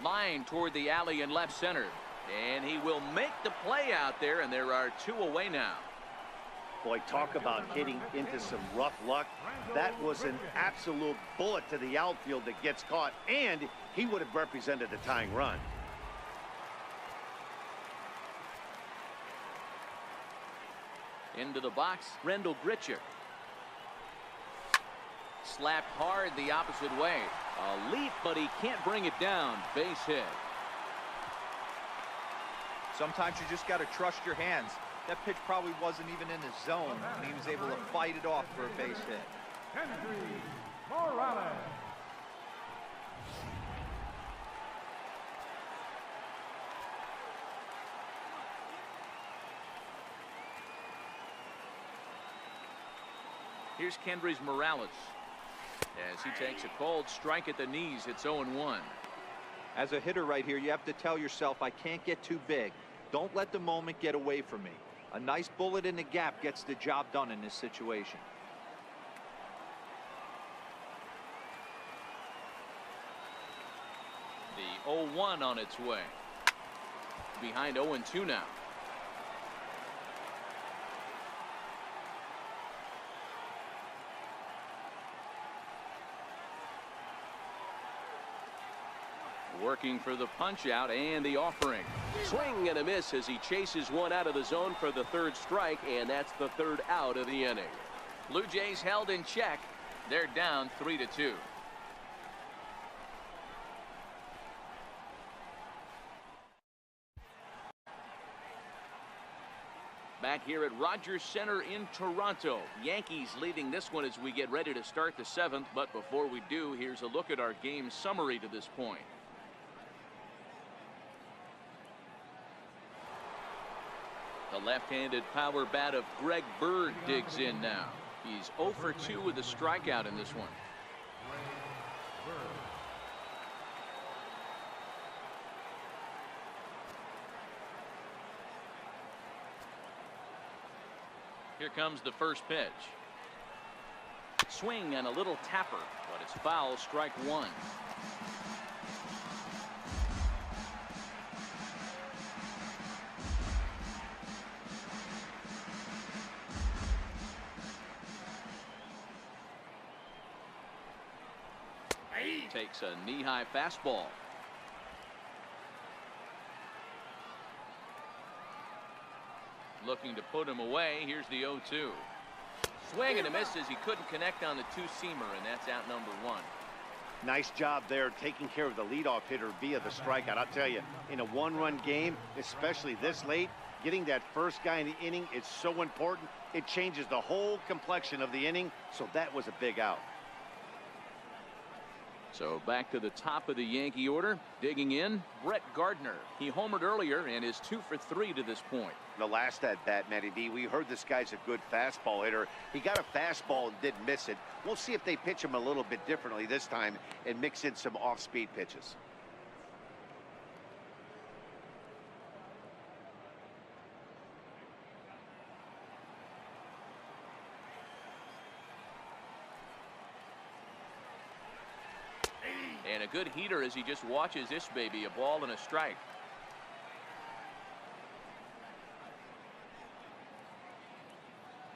[SPEAKER 1] Line toward the alley in left center. And he will make the play out there, and there are 2 away now.
[SPEAKER 2] Boy, talk about getting into some rough luck. That was an absolute bullet to the outfield that gets caught, and he would have represented the tying run.
[SPEAKER 1] Into the box, Rendell Gritcher. Slapped hard the opposite way. A leap, but he can't bring it down. Base hit.
[SPEAKER 4] Sometimes you just got to trust your hands. That pitch probably wasn't even in the zone, and he was able to fight it off for a base hit.
[SPEAKER 3] Henry Morales.
[SPEAKER 1] Here's Kendrys Morales. As he takes a cold strike at the knees, it's 0-1.
[SPEAKER 4] As a hitter right here, you have to tell yourself, I can't get too big. Don't let the moment get away from me. A nice bullet in the gap gets the job done in this situation.
[SPEAKER 1] The 0-1 on its way. Behind 0-2 now. Working for the punch out and the offering.
[SPEAKER 6] Swing and a miss as he chases one out of the zone for the 3rd strike, and that's the 3rd out of the inning.
[SPEAKER 1] Blue Jays held in check. They're down 3-2. Back here at Rogers Center in Toronto. Yankees leading this one as we get ready to start the 7th. But before we do, here's a look at our game summary to this point. The left-handed power bat of Greg Bird digs in now. He's 0 for 2 with a strikeout in this one. Here comes the first pitch. Swing and a little tapper, but it's foul, strike 1. Takes a knee-high fastball. Looking to put him away. Here's the 0-2. Swing and a miss as he couldn't connect on the 2-seamer, and that's out number 1.
[SPEAKER 2] Nice job there taking care of the leadoff hitter via the strikeout. I'll tell you, in a 1-run game, especially this late, getting that first guy in the inning is so important. It changes the whole complexion of the inning, so that was a big out.
[SPEAKER 1] So back to the top of the Yankee order. Digging in, Brett Gardner. He homered earlier and is 2 for 3 to this point.
[SPEAKER 2] The last at bat, Matty B, we heard this guy's a good fastball hitter. He got a fastball and didn't miss it. We'll see if they pitch him a little bit differently this time and mix in some off-speed pitches.
[SPEAKER 1] And a good heater as he just watches this baby, a ball and a strike.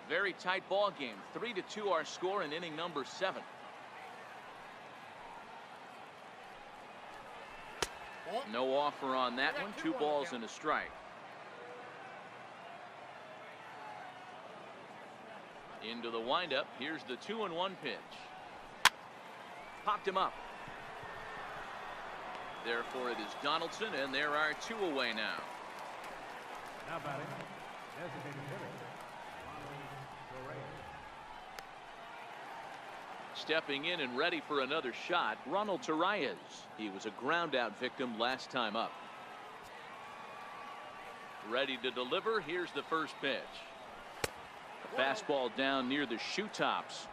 [SPEAKER 1] Very tight ball game. 3-2 our score in inning number 7. No offer on that one. 2 balls and a strike. Into the windup. Here's the 2-1 pitch. Popped him up. Therefore, it is Donaldson, and there are 2 away now.
[SPEAKER 3] Now batting, designated hitter.
[SPEAKER 1] Stepping in and ready for another shot, Ronald Torreyes. He was a ground out victim last time up. Ready to deliver. Here's the first pitch. A fastball down near the shoe tops.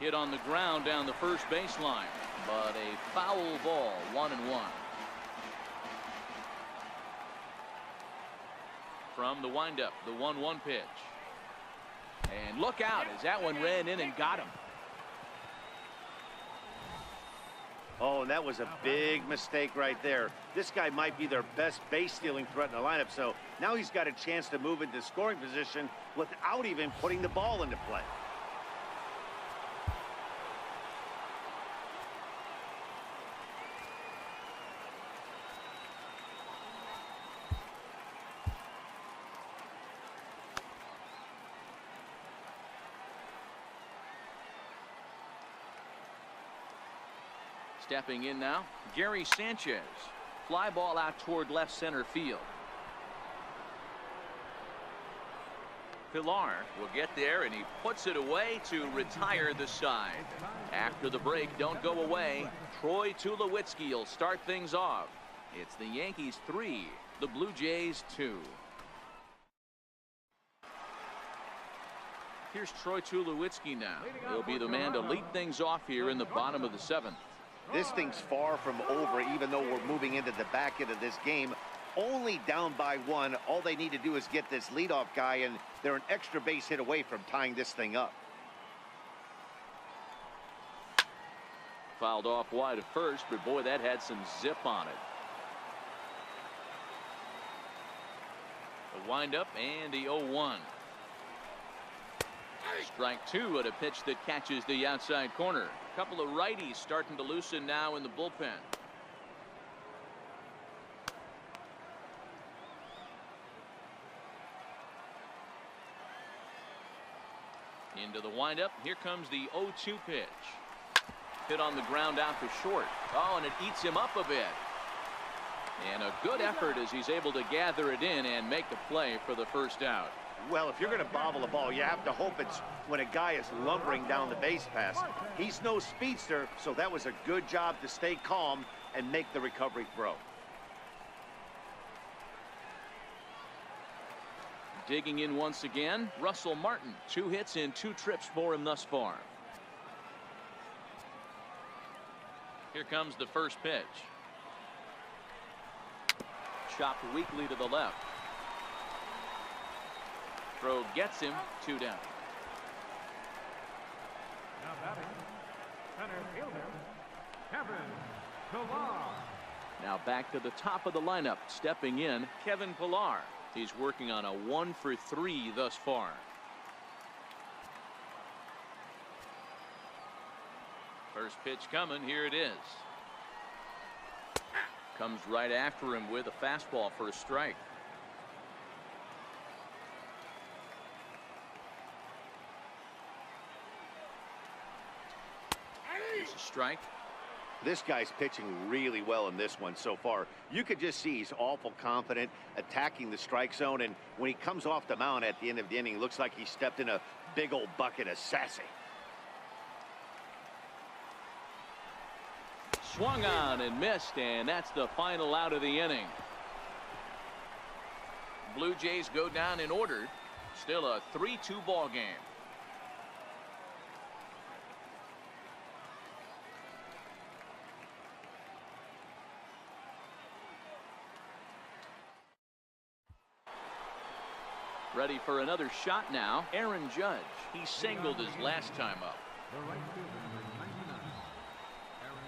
[SPEAKER 1] Hit on the ground down the first baseline, but a foul ball, 1-1. From the windup, the 1-1 pitch. And look out as that one ran in and got him.
[SPEAKER 2] Oh, and that was a big mistake right there. This guy might be their best base stealing threat in the lineup, so now he's got a chance to move into scoring position without even putting the ball into play.
[SPEAKER 1] Stepping in now, Gary Sanchez. Fly ball out toward left center field. Pilar will get there, and he puts it away to retire the side. After the break, don't go away. Troy Tulowitzki will start things off. It's the Yankees 3, the Blue Jays 2. Here's Troy Tulowitzki now. He'll be the man to lead things off here in the bottom of the 7th.
[SPEAKER 2] This thing's far from over, even though we're moving into the back end of this game. Only down by 1. All they need to do is get this leadoff guy, and they're an extra base hit away from tying this thing up.
[SPEAKER 1] Fouled off wide at first, but boy, that had some zip on it. The windup and the 0-1. Strike 2 at a pitch that catches the outside corner. A couple of righties starting to loosen now in the bullpen. Into the windup. Here comes the 0-2 pitch. Hit on the ground out to short. Oh, and it eats him up a bit. And a good effort as he's able to gather it in and make the play for the first out.
[SPEAKER 2] Well, if you're going to bobble a ball, you have to hope it's when a guy is lumbering down the base pass. He's no speedster, so that was a good job to stay calm and make the recovery throw.
[SPEAKER 1] Digging in once again, Russell Martin. 2 hits in 2 trips for him thus far. Here comes the first pitch. Chopped weakly to the left. Throw gets him, 2 down.
[SPEAKER 3] Now batting, center fielder, Kevin Pilar.
[SPEAKER 1] Now back to the top of the lineup. Stepping in, Kevin Pilar. He's working on a 1-for-3 thus far. First pitch coming. Here it is. Comes right after him with a fastball for a strike. It's a strike.
[SPEAKER 2] This guy's pitching really well in this one so far. You could just see he's awful confident attacking the strike zone, and when he comes off the mound at the end of the inning, looks like he stepped in a big old bucket of sassy.
[SPEAKER 1] Swung on and missed, and that's the final out of the inning. Blue Jays go down in order. Still a 3-2 ball game. Ready for another shot now. Aaron Judge. He singled his last time up.
[SPEAKER 3] The right fielder, number 99, Aaron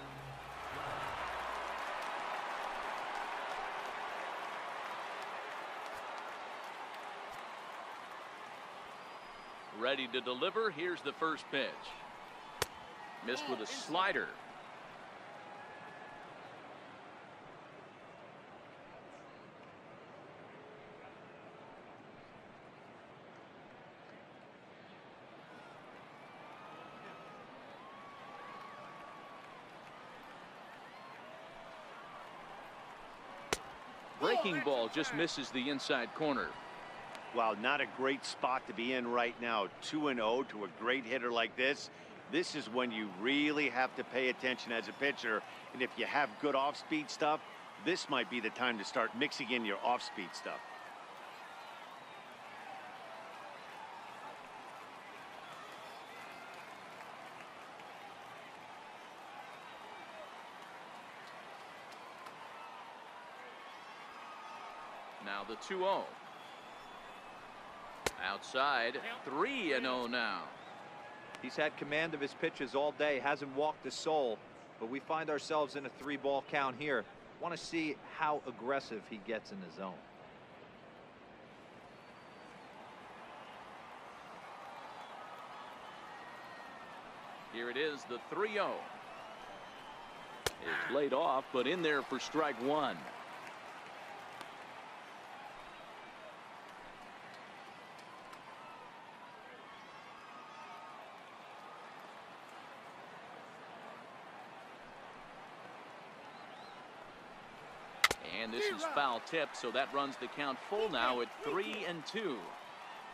[SPEAKER 3] Judge.
[SPEAKER 1] Ready to deliver. Here's the first pitch. Missed with a slider. Breaking ball just misses the inside corner.
[SPEAKER 2] Wow, not a great spot to be in right now. 2-0 to a great hitter like this. This is when you really have to pay attention as a pitcher. And if you have good off-speed stuff, this might be the time to start mixing in your off-speed stuff.
[SPEAKER 1] Now the 2-0. Outside, 3-0 now.
[SPEAKER 4] He's had command of his pitches all day, hasn't walked a soul, but we find ourselves in a 3-ball count here. Want to see how aggressive he gets in the zone.
[SPEAKER 1] Here it is, the 3-0. It's laid off, but in there for strike one. And this is foul tip, so that runs the count full now at 3-2.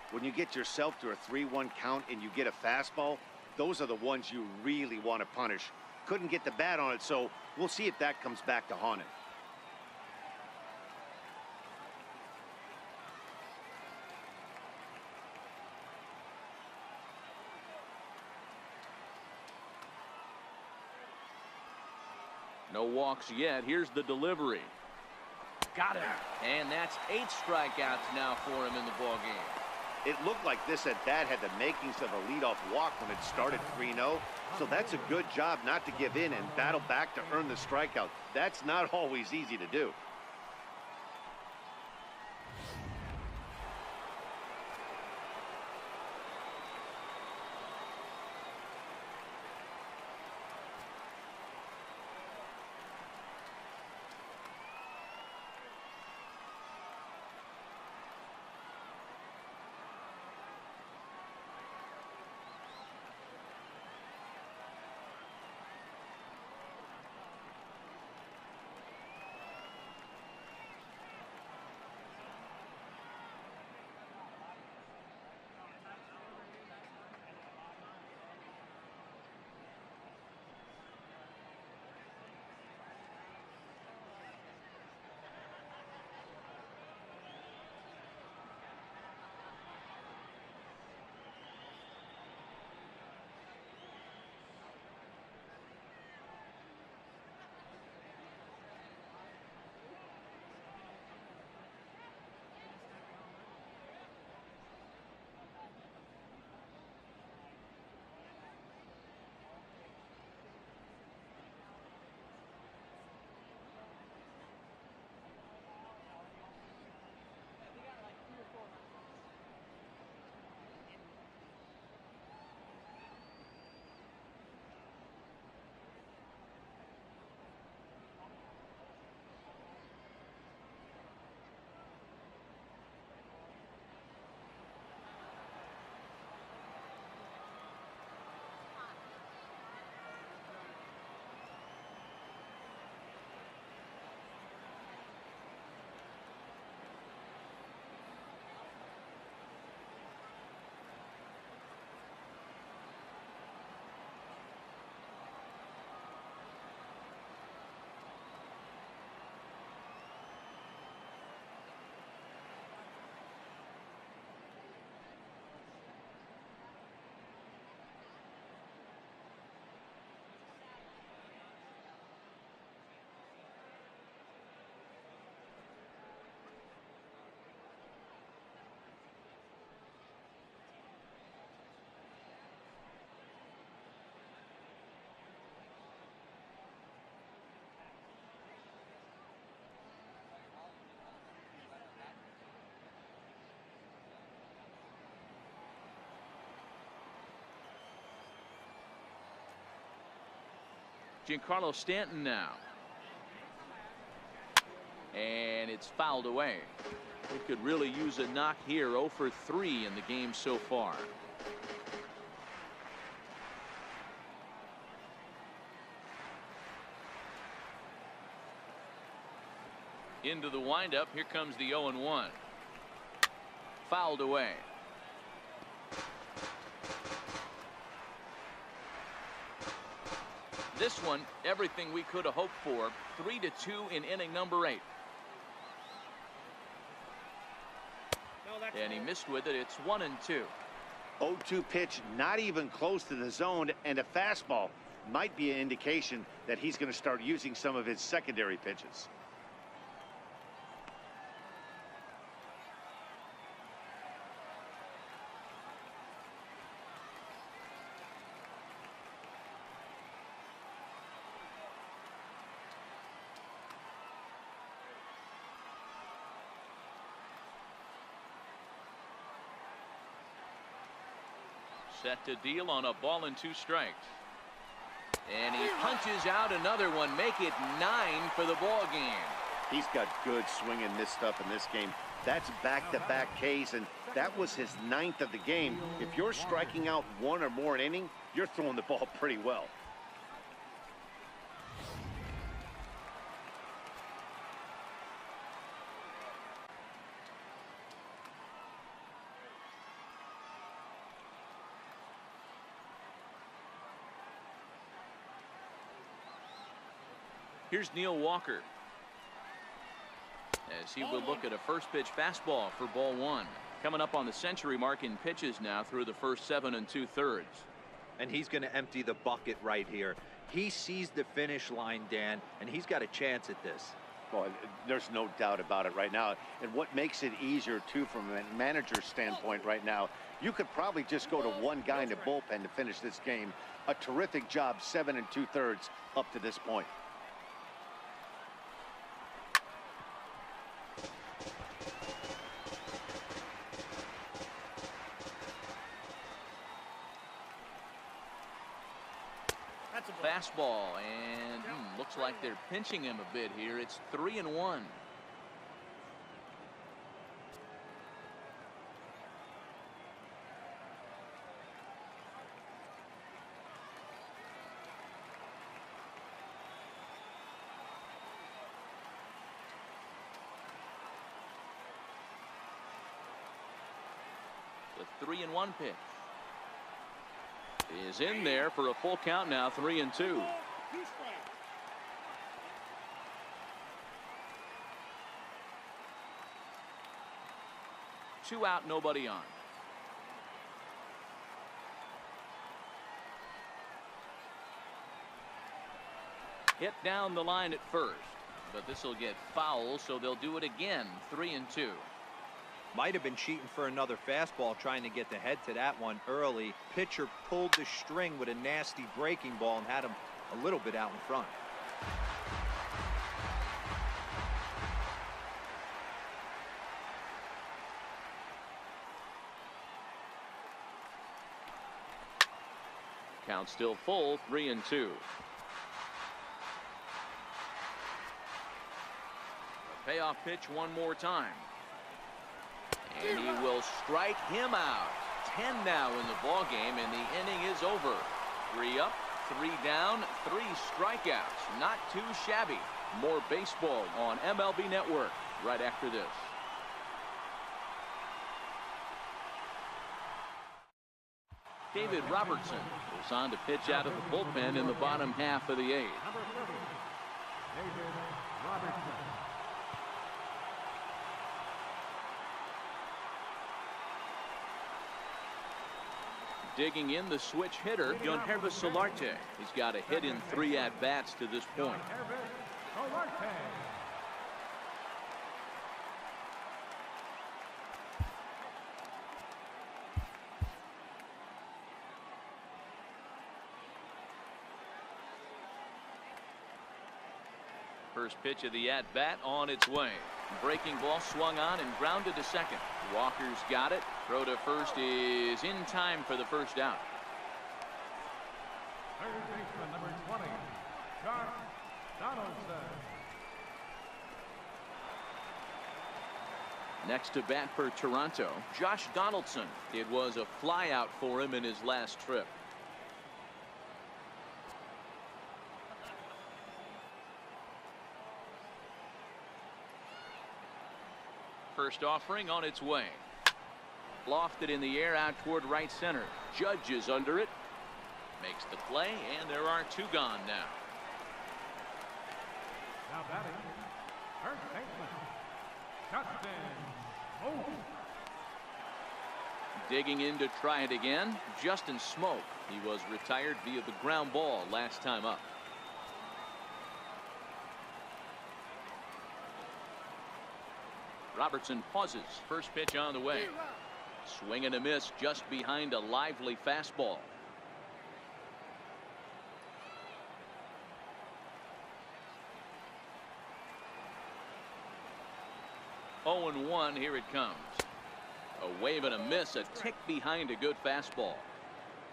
[SPEAKER 2] When you get yourself to a 3-1 count and you get a fastball, those are the ones you really want to punish. Couldn't get the bat on it, so we'll see if that comes back to haunt him.
[SPEAKER 1] No walks yet. Here's the delivery. Got him. And that's 8 strikeouts now for him in the ballgame.
[SPEAKER 2] It looked like this at bat had the makings of a leadoff walk when it started 3-0. So that's a good job not to give in and battle back to earn the strikeout. That's not always easy to do.
[SPEAKER 1] Giancarlo Stanton now. And it's fouled away. It could really use a knock here. 0 for 3 in the game so far. Into the windup. Here comes the 0-1. Fouled away. This one, everything we could have hoped for. 3-2 in inning number 8. And he missed with it. It's 1-2.
[SPEAKER 2] 0-2 pitch, not even close to the zone, and a fastball might be an indication that he's going to start using some of his secondary pitches.
[SPEAKER 1] Set to deal on a ball and 2 strikes. And he punches out another one. Make it 9 for the ball game.
[SPEAKER 2] He's got good swing and miss stuff in this game. That's back-to-back Ks, and that was his 9th of the game. If you're striking out 1 or more an inning, you're throwing the ball pretty well.
[SPEAKER 1] Here's Neil Walker, as he would look at a first pitch fastball for ball 1. Coming up on the century mark in pitches now through the first 7 2/3.
[SPEAKER 4] And he's going to empty the bucket right here. He sees the finish line, Dan, and he's got a chance at this.
[SPEAKER 2] Well, there's no doubt about it right now. And what makes it easier, too, from a manager's standpoint right now, you could probably just go to one guy in the bullpen to finish this game. A terrific job, 7 2/3 up to this point.
[SPEAKER 1] Fastball, and looks like they're pinching him a bit here. It's 3-1. The 3-1 pitch is in there for a full count now. 3-2. 2 out, nobody on. Hit down the line at first, but this will get foul, so they'll do it again. 3-2.
[SPEAKER 4] Might have been cheating for another fastball, trying to get the head to that one early. Pitcher pulled the string with a nasty breaking ball and had him a little bit out in front.
[SPEAKER 1] Count still full. 3-2. Payoff pitch one more time. And he will strike him out. 10 now in the ball game, and the inning is over. 3 up, 3 down, 3 strikeouts. Not too shabby. More baseball on MLB Network right after this. David Robertson goes on to pitch out of the bullpen in the bottom half of the 8th.
[SPEAKER 3] Number 30, David Robertson.
[SPEAKER 1] Digging in, the switch hitter, Yonhervis Solarte. He's got a hit in 3 at-bats to this point. First pitch of the at-bat on its way. Breaking ball swung on and grounded to second. Walker's got it. Throw to first is in time for the first out.
[SPEAKER 3] Third baseman, number 20, Josh Donaldson.
[SPEAKER 1] Next to bat for Toronto, Josh Donaldson. It was a flyout for him in his last trip. First offering on its way. Lofted in the air out toward right center. Judge is under it. Makes the play, and there are 2 gone now.
[SPEAKER 3] Now batting, first baseman, Justin Smoke.
[SPEAKER 1] Digging in to try it again, Justin Smoke. He was retired via the ground ball last time up. Robertson pauses. First pitch on the way. Swing and a miss just behind a lively fastball. Oh and 1, here it comes. A wave and a miss, a tick behind a good fastball.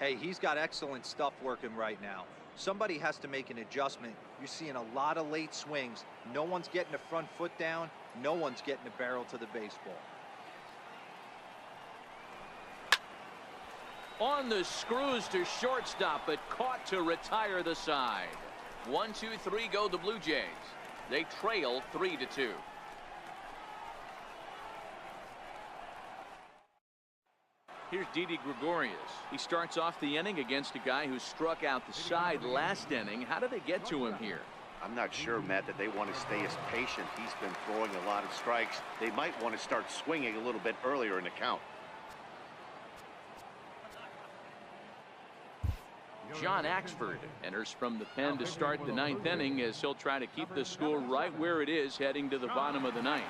[SPEAKER 4] Hey, he's got excellent stuff working right now. Somebody has to make an adjustment. You're seeing a lot of late swings. No one's getting the front foot down. No one's getting the barrel to the baseball.
[SPEAKER 1] On the screws to shortstop, but caught to retire the side. 1-2-3 go the Blue Jays. They trail 3-2. Here's Didi Gregorius. He starts off the inning against a guy who struck out the side last inning. How did they get to him here?
[SPEAKER 2] I'm not sure, Matt, that they want to stay as patient. He's been throwing a lot of strikes. They might want to start swinging a little bit earlier in the count.
[SPEAKER 1] John Axford enters from the pen to start the ninth inning as he'll try to keep the score right where it is heading to the bottom of the ninth.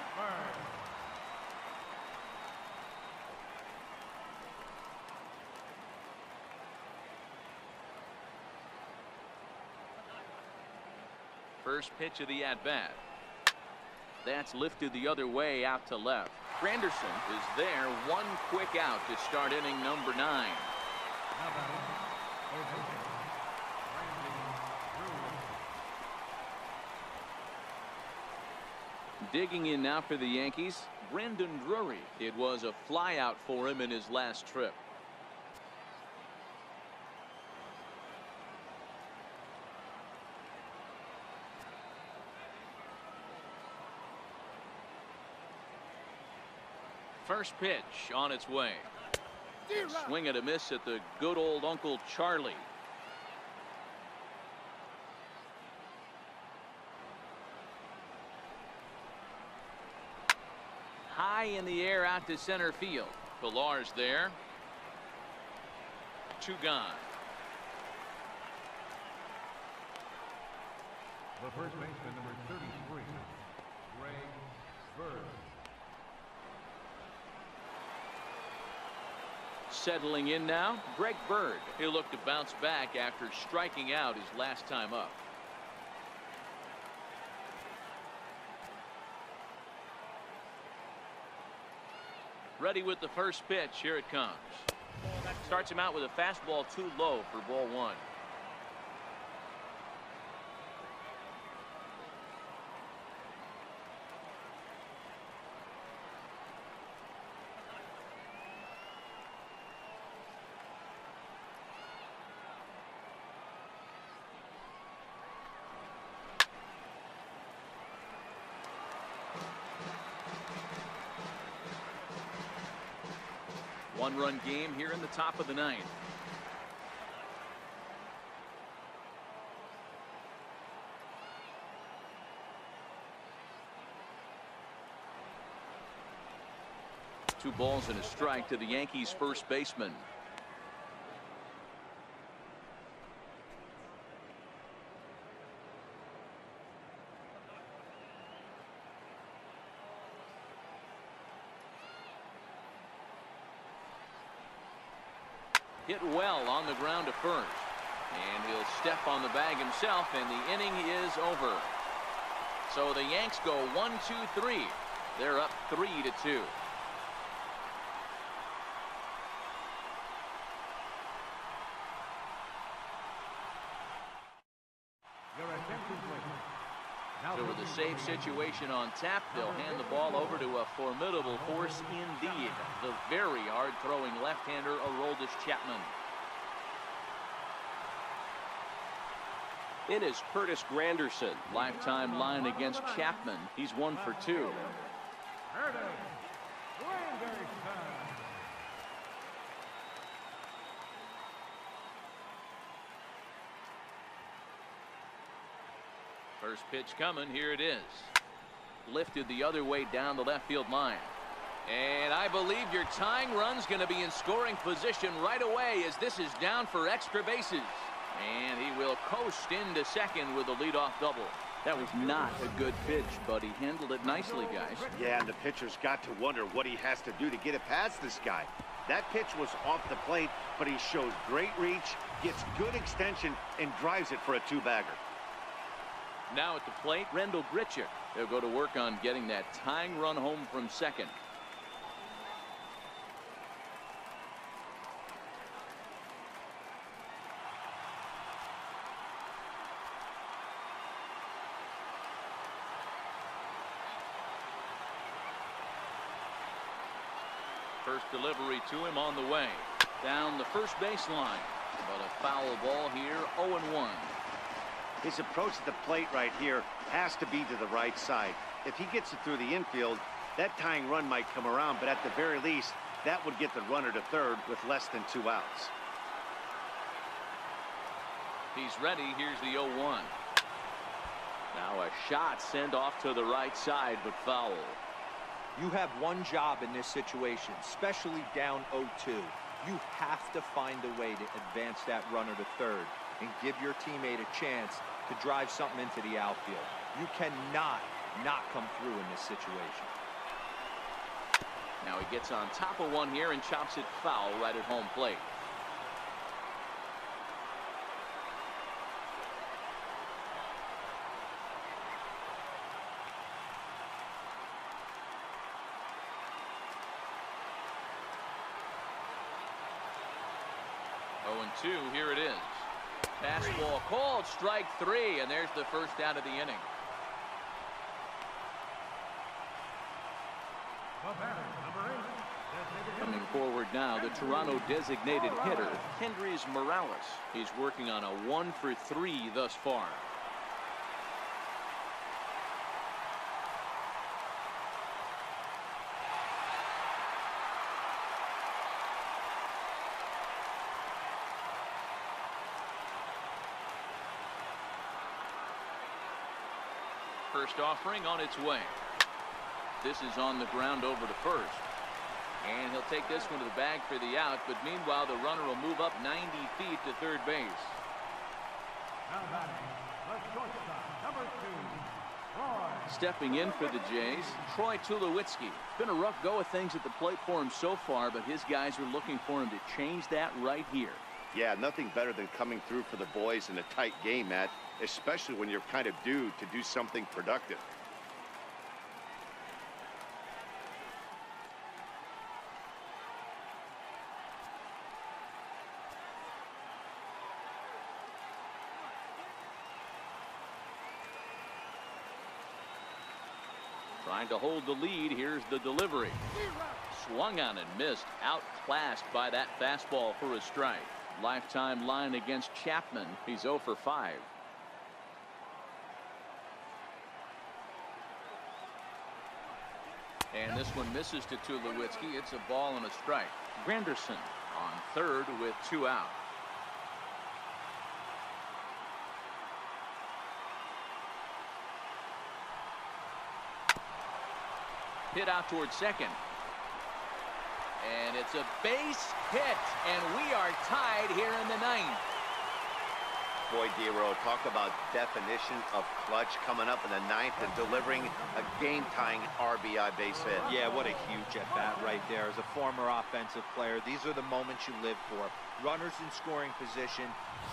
[SPEAKER 1] First pitch of the at-bat. That's lifted the other way out to left. Granderson is there, one quick out to start inning number 9. Digging in now for the Yankees, Brandon Drury. It was a flyout for him in his last trip. First pitch on its way. Swing and a miss at the good old Uncle Charlie. High in the air out to center field. Pillar's there. 2 gone.
[SPEAKER 3] The first baseman, number 33, Greg Bird.
[SPEAKER 1] Settling in now, Greg Bird. He'll look to bounce back after striking out his last time up. Ready with the first pitch. Here it comes. Starts him out with a fastball too low for ball 1. One-run game here in the top of the 9th. Two balls and a strike to the Yankees' first baseman. Hit well on the ground to first. And he'll step on the bag himself, and the inning is over. So the Yanks go 1-2-3. They're up 3-2. So with a safe situation on tap, they'll hand the ball over to a formidable force indeed. The very hard-throwing left-hander, Aroldis Chapman.
[SPEAKER 6] In is Curtis Granderson.
[SPEAKER 1] Lifetime line against Chapman. He's 1 for 2. First pitch coming. Here it is. Lifted the other way down the left field line. And I believe your tying run's going to be in scoring position right away as this is down for extra bases. And he will coast into second with a leadoff double. That was not a good pitch, but he handled it nicely, guys.
[SPEAKER 2] Yeah, and the pitcher's got to wonder what he has to do to get it past this guy. That pitch was off the plate, but he shows great reach, gets good extension, and drives it for a 2-bagger.
[SPEAKER 1] Now at the plate, Rendell Grichuk. They'll go to work on getting that tying run home from second. First delivery to him on the way. Down the first baseline. But a foul ball here, 0-1.
[SPEAKER 2] His approach at the plate right here has to be to the right side. If he gets it through the infield, that tying run might come around, but at the very least, that would get the runner to third with less than 2 outs.
[SPEAKER 1] He's ready. Here's the 0-1. Now a shot sent off to the right side, but foul.
[SPEAKER 4] You have one job in this situation, especially down 0-2. You have to find a way to advance that runner to third and give your teammate a chance to drive something into the outfield. You cannot not come through in this situation.
[SPEAKER 1] Now he gets on top of one here and chops it foul right at home plate. Oh, 2, here it is. Fastball called, strike 3, and there's the first out of the inning.
[SPEAKER 3] The batter, number 8. Designated
[SPEAKER 1] Coming
[SPEAKER 3] hitter.
[SPEAKER 1] forward now, the Toronto designated hitter, Hendrys Morales. He's working on a 1 for 3 thus far. First offering on its way. This is on the ground over to first. And he'll take this one to the bag for the out, but meanwhile the runner will move up 90 feet to third base.
[SPEAKER 3] Now batting, the shortstop, number 2, Troy.
[SPEAKER 1] Stepping in for the Jays, Troy Tulowitzki. It's been a rough go of things at the plate for him so far, but his guys are looking for him to change that right here.
[SPEAKER 2] Yeah, nothing better than coming through for the boys in a tight game, Matt, especially when you're kind of due to do something productive.
[SPEAKER 1] Trying to hold the lead. Here's the delivery. Swung on and missed. Outclassed by that fastball for a strike. Lifetime line against Chapman. He's 0 for 5. And this one misses to Tulowitzki. It's a ball and a strike. Granderson on third with 2 out. Hit out towards second. And it's a base hit, and we are tied here in the 9th.
[SPEAKER 2] Boy, Dero, talk about definition of clutch coming up in the 9th and delivering a game-tying RBI base hit.
[SPEAKER 4] Yeah, what a huge at-bat right there. As a former offensive player, these are the moments you live for. Runners in scoring position,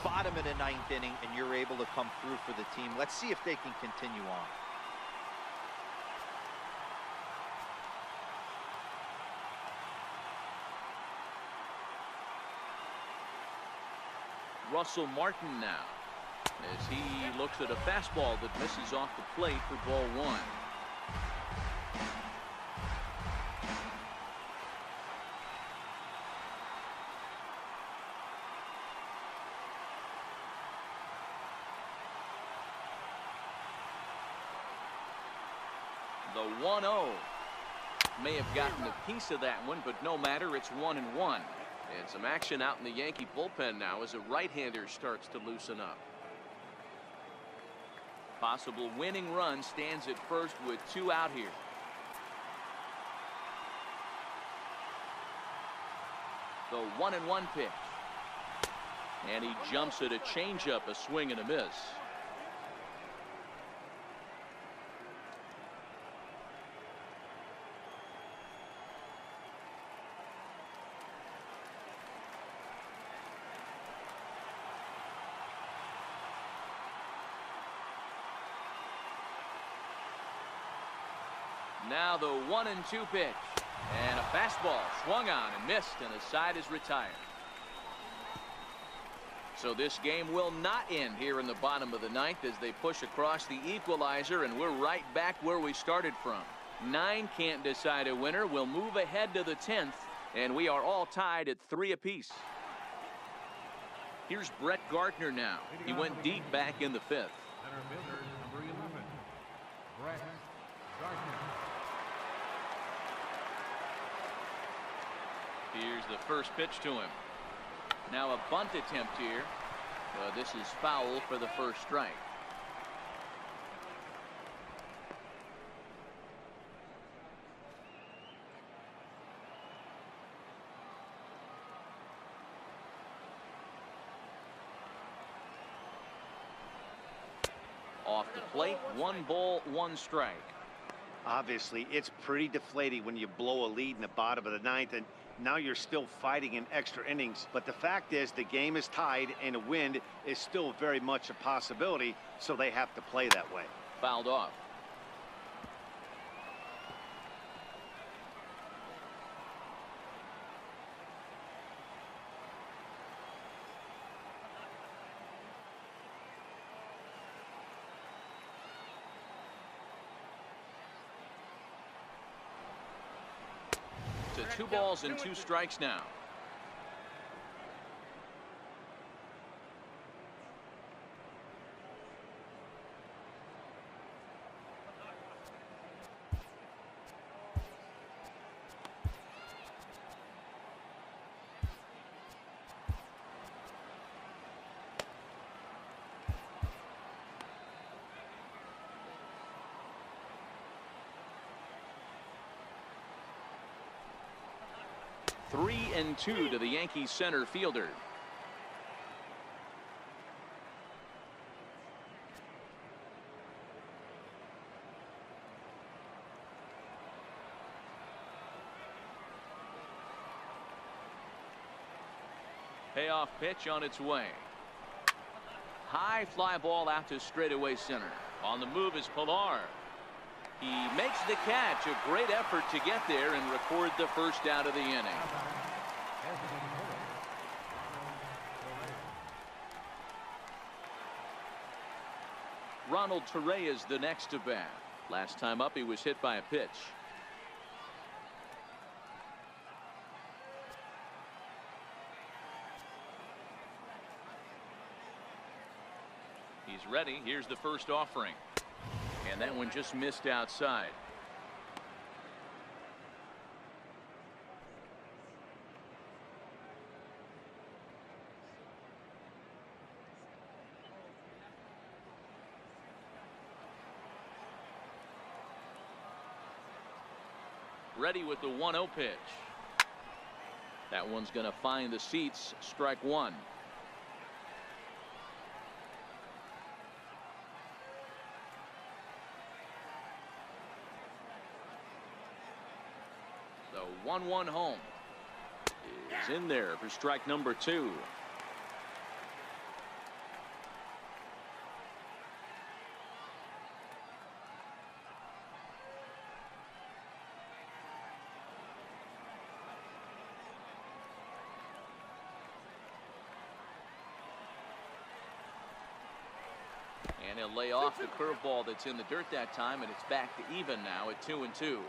[SPEAKER 4] bottom of the 9th inning, and you're able to come through for the team. Let's see if they can continue on.
[SPEAKER 1] Russell Martin now, as he looks at a fastball that misses off the plate for ball 1. The 1-0 may have gotten a piece of that one, but no matter, it's 1-1. And some action out in the Yankee bullpen now as a right-hander starts to loosen up. Possible winning run stands at first with 2 out here. The 1-1 pitch. And he jumps at a changeup, a swing and a miss. Now the 1-2 pitch, and a fastball swung on and missed, and the side is retired. So this game will not end here in the bottom of the 9th as they push across the equalizer, and we're right back where we started from. 9 can't decide a winner. We'll move ahead to the 10th And we are all tied at 3 apiece. Here's Brett Gardner now. He went deep back in the 5th.
[SPEAKER 3] Center fielder, number 11, Brett Gardner.
[SPEAKER 1] Here's the first pitch to him. Now a bunt attempt here. This is foul for the first strike. Off the plate, 1 ball, 1 strike.
[SPEAKER 2] Obviously, it's pretty deflating when you blow a lead in the bottom of the 9th, and now you're still fighting in extra innings. But the fact is, the game is tied, and a win is still very much a possibility, so they have to play that way.
[SPEAKER 1] Fouled off. To 2 balls and 2 strikes now. Three and 2 to the Yankees center fielder. Payoff pitch on its way. High fly ball out to straightaway center. On the move is Pilar. He makes the catch. A great effort to get there and record the first out of the inning. Ronald Torre is the next to bat. Last time up, he was hit by a pitch. He's ready. Here's the first offering. And that one just missed outside. Ready with the 1-0 pitch. That one's going to find the seats. Strike 1. The 1-1 home is in there for strike number 2. And he'll lay off the curveball that's in the dirt that time, and it's back to even now at 2-2.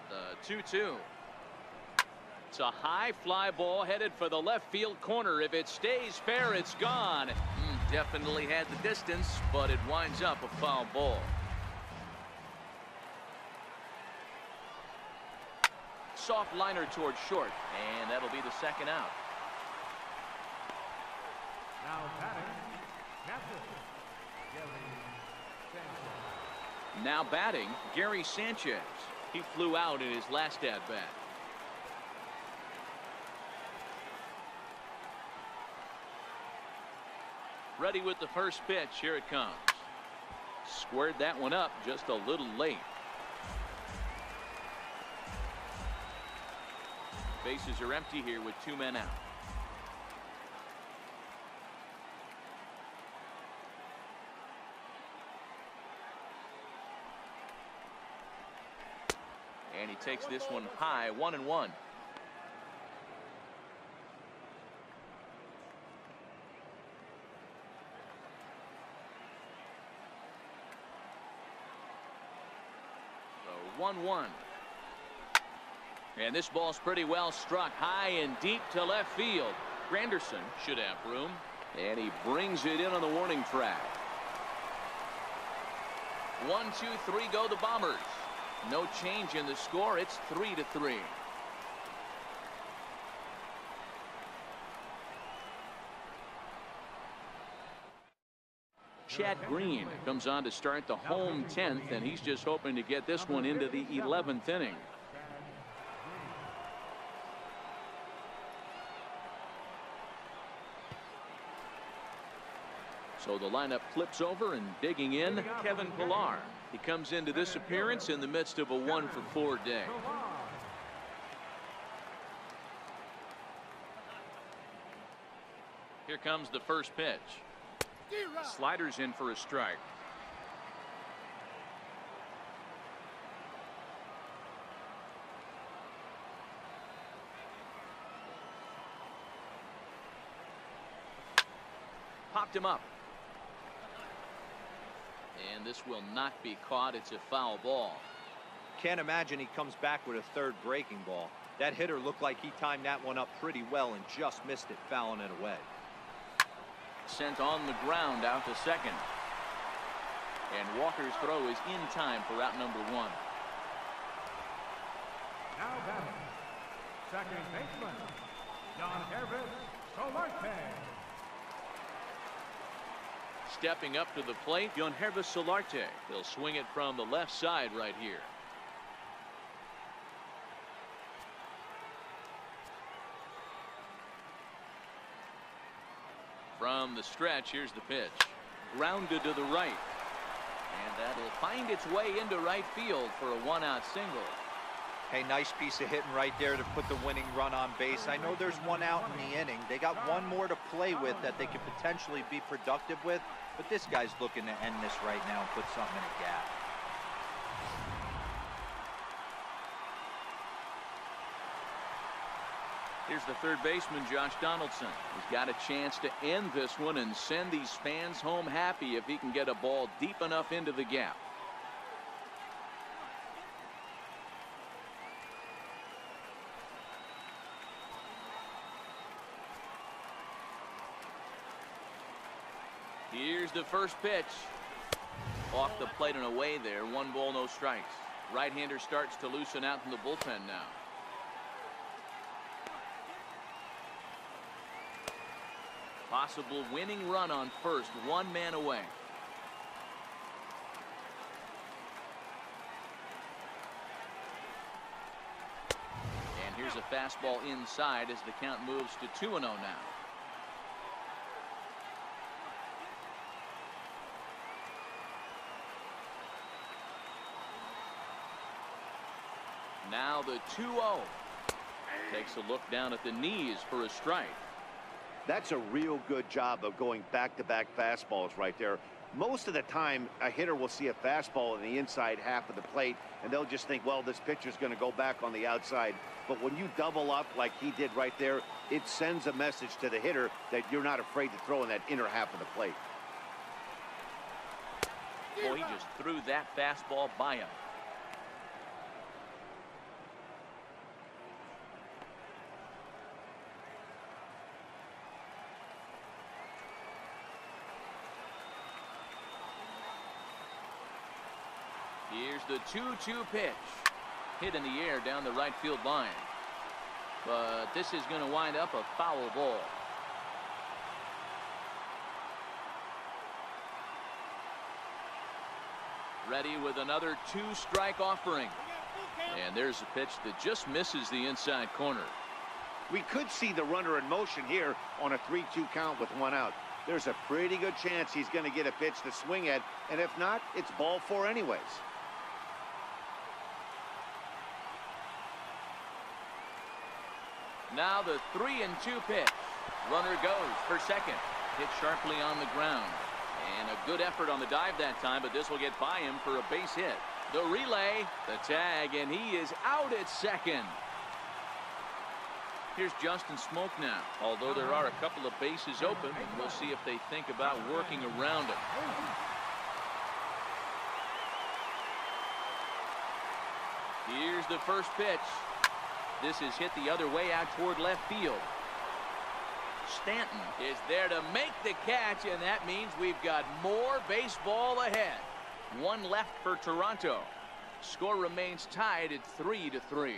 [SPEAKER 1] The 2-2. It's a high fly ball headed for the left field corner. If it stays fair, it's gone. Definitely had the distance, but it winds up a foul ball. Soft liner towards short, and that'll be the second out.
[SPEAKER 3] Now batting, captain, Gary Sanchez.
[SPEAKER 1] Now batting, Gary Sanchez. He flew out in his last at bat. Ready with the first pitch. Here it comes. Squared that one up just a little late. Bases are empty here with 2 men out. And he takes this one high. 1-1. The 1-1. And this ball's pretty well struck high and deep to left field. Granderson should have room, and he brings it in on the warning track. 1, 2, 3 go the Bombers. No change in the score. It's 3-3. Chad Green comes on to start the home 10th, and he's just hoping to get this one into the 11th inning. So the lineup flips over, and digging in, Kevin Pillar. He comes into this appearance in the midst of a 1-for-4 day. Here comes the first pitch. Sliders in for a strike. Popped him up. And this will not be caught. It's a foul ball.
[SPEAKER 4] Can't imagine he comes back with a third breaking ball. That hitter looked like he timed that one up pretty well and just missed it, fouling it away.
[SPEAKER 1] Sent on the ground out to second. And Walker's throw is in time for out number 1.
[SPEAKER 3] Now batting, second baseman, John Solarte.
[SPEAKER 1] Stepping up to the plate, Yonhervis Solarte. He'll swing it from the left side right here. From the stretch, here's the pitch. Grounded to the right. And that'll find its way into right field for a 1-out single.
[SPEAKER 4] Hey, nice piece of hitting right there to put the winning run on base. I know there's 1 out in the inning. They got 1 more to play with that they could potentially be productive with. But this guy's looking to end this right now and put something in a gap.
[SPEAKER 1] Here's the third baseman, Josh Donaldson. He's got a chance to end this one and send these fans home happy if he can get a ball deep enough into the gap. Here's the first pitch. Off the plate and away there. 1 ball, no strikes. Right-hander starts to loosen out in the bullpen now. Possible winning run on first. 1 man away. And here's a fastball inside as the count moves to 2-0 now. Now the 2-0. Takes a look down at the knees for a strike.
[SPEAKER 2] That's a real good job of going back-to-back fastballs right there. Most of the time, a hitter will see a fastball in the inside half of the plate, and they'll just think, well, this pitcher's going to go back on the outside. But when you double up like he did right there, it sends a message to the hitter that you're not afraid to throw in that inner half of the plate.
[SPEAKER 1] Boy, he just threw that fastball by him. Here's the 2-2 pitch. Hit in the air down the right field line. But this is going to wind up a foul ball. Ready with another 2-strike offering. And there's a pitch that just misses the inside corner.
[SPEAKER 2] We could see the runner in motion here on a 3-2 count with 1 out. There's a pretty good chance he's going to get a pitch to swing at, and if not, it's ball 4 anyways.
[SPEAKER 1] Now the 3-2 pitch. Runner goes for second. Hit sharply on the ground. And a good effort on the dive that time, but this will get by him for a base hit. The relay, the tag, and he is out at second. Here's Justin Smoke now. Although there are a couple of bases open, and we'll see if they think about working around it. the first pitch. This is hit the other way out toward left field. Stanton is there to make the catch, and that means we've got more baseball ahead. One left for Toronto. Score remains tied at 3-3.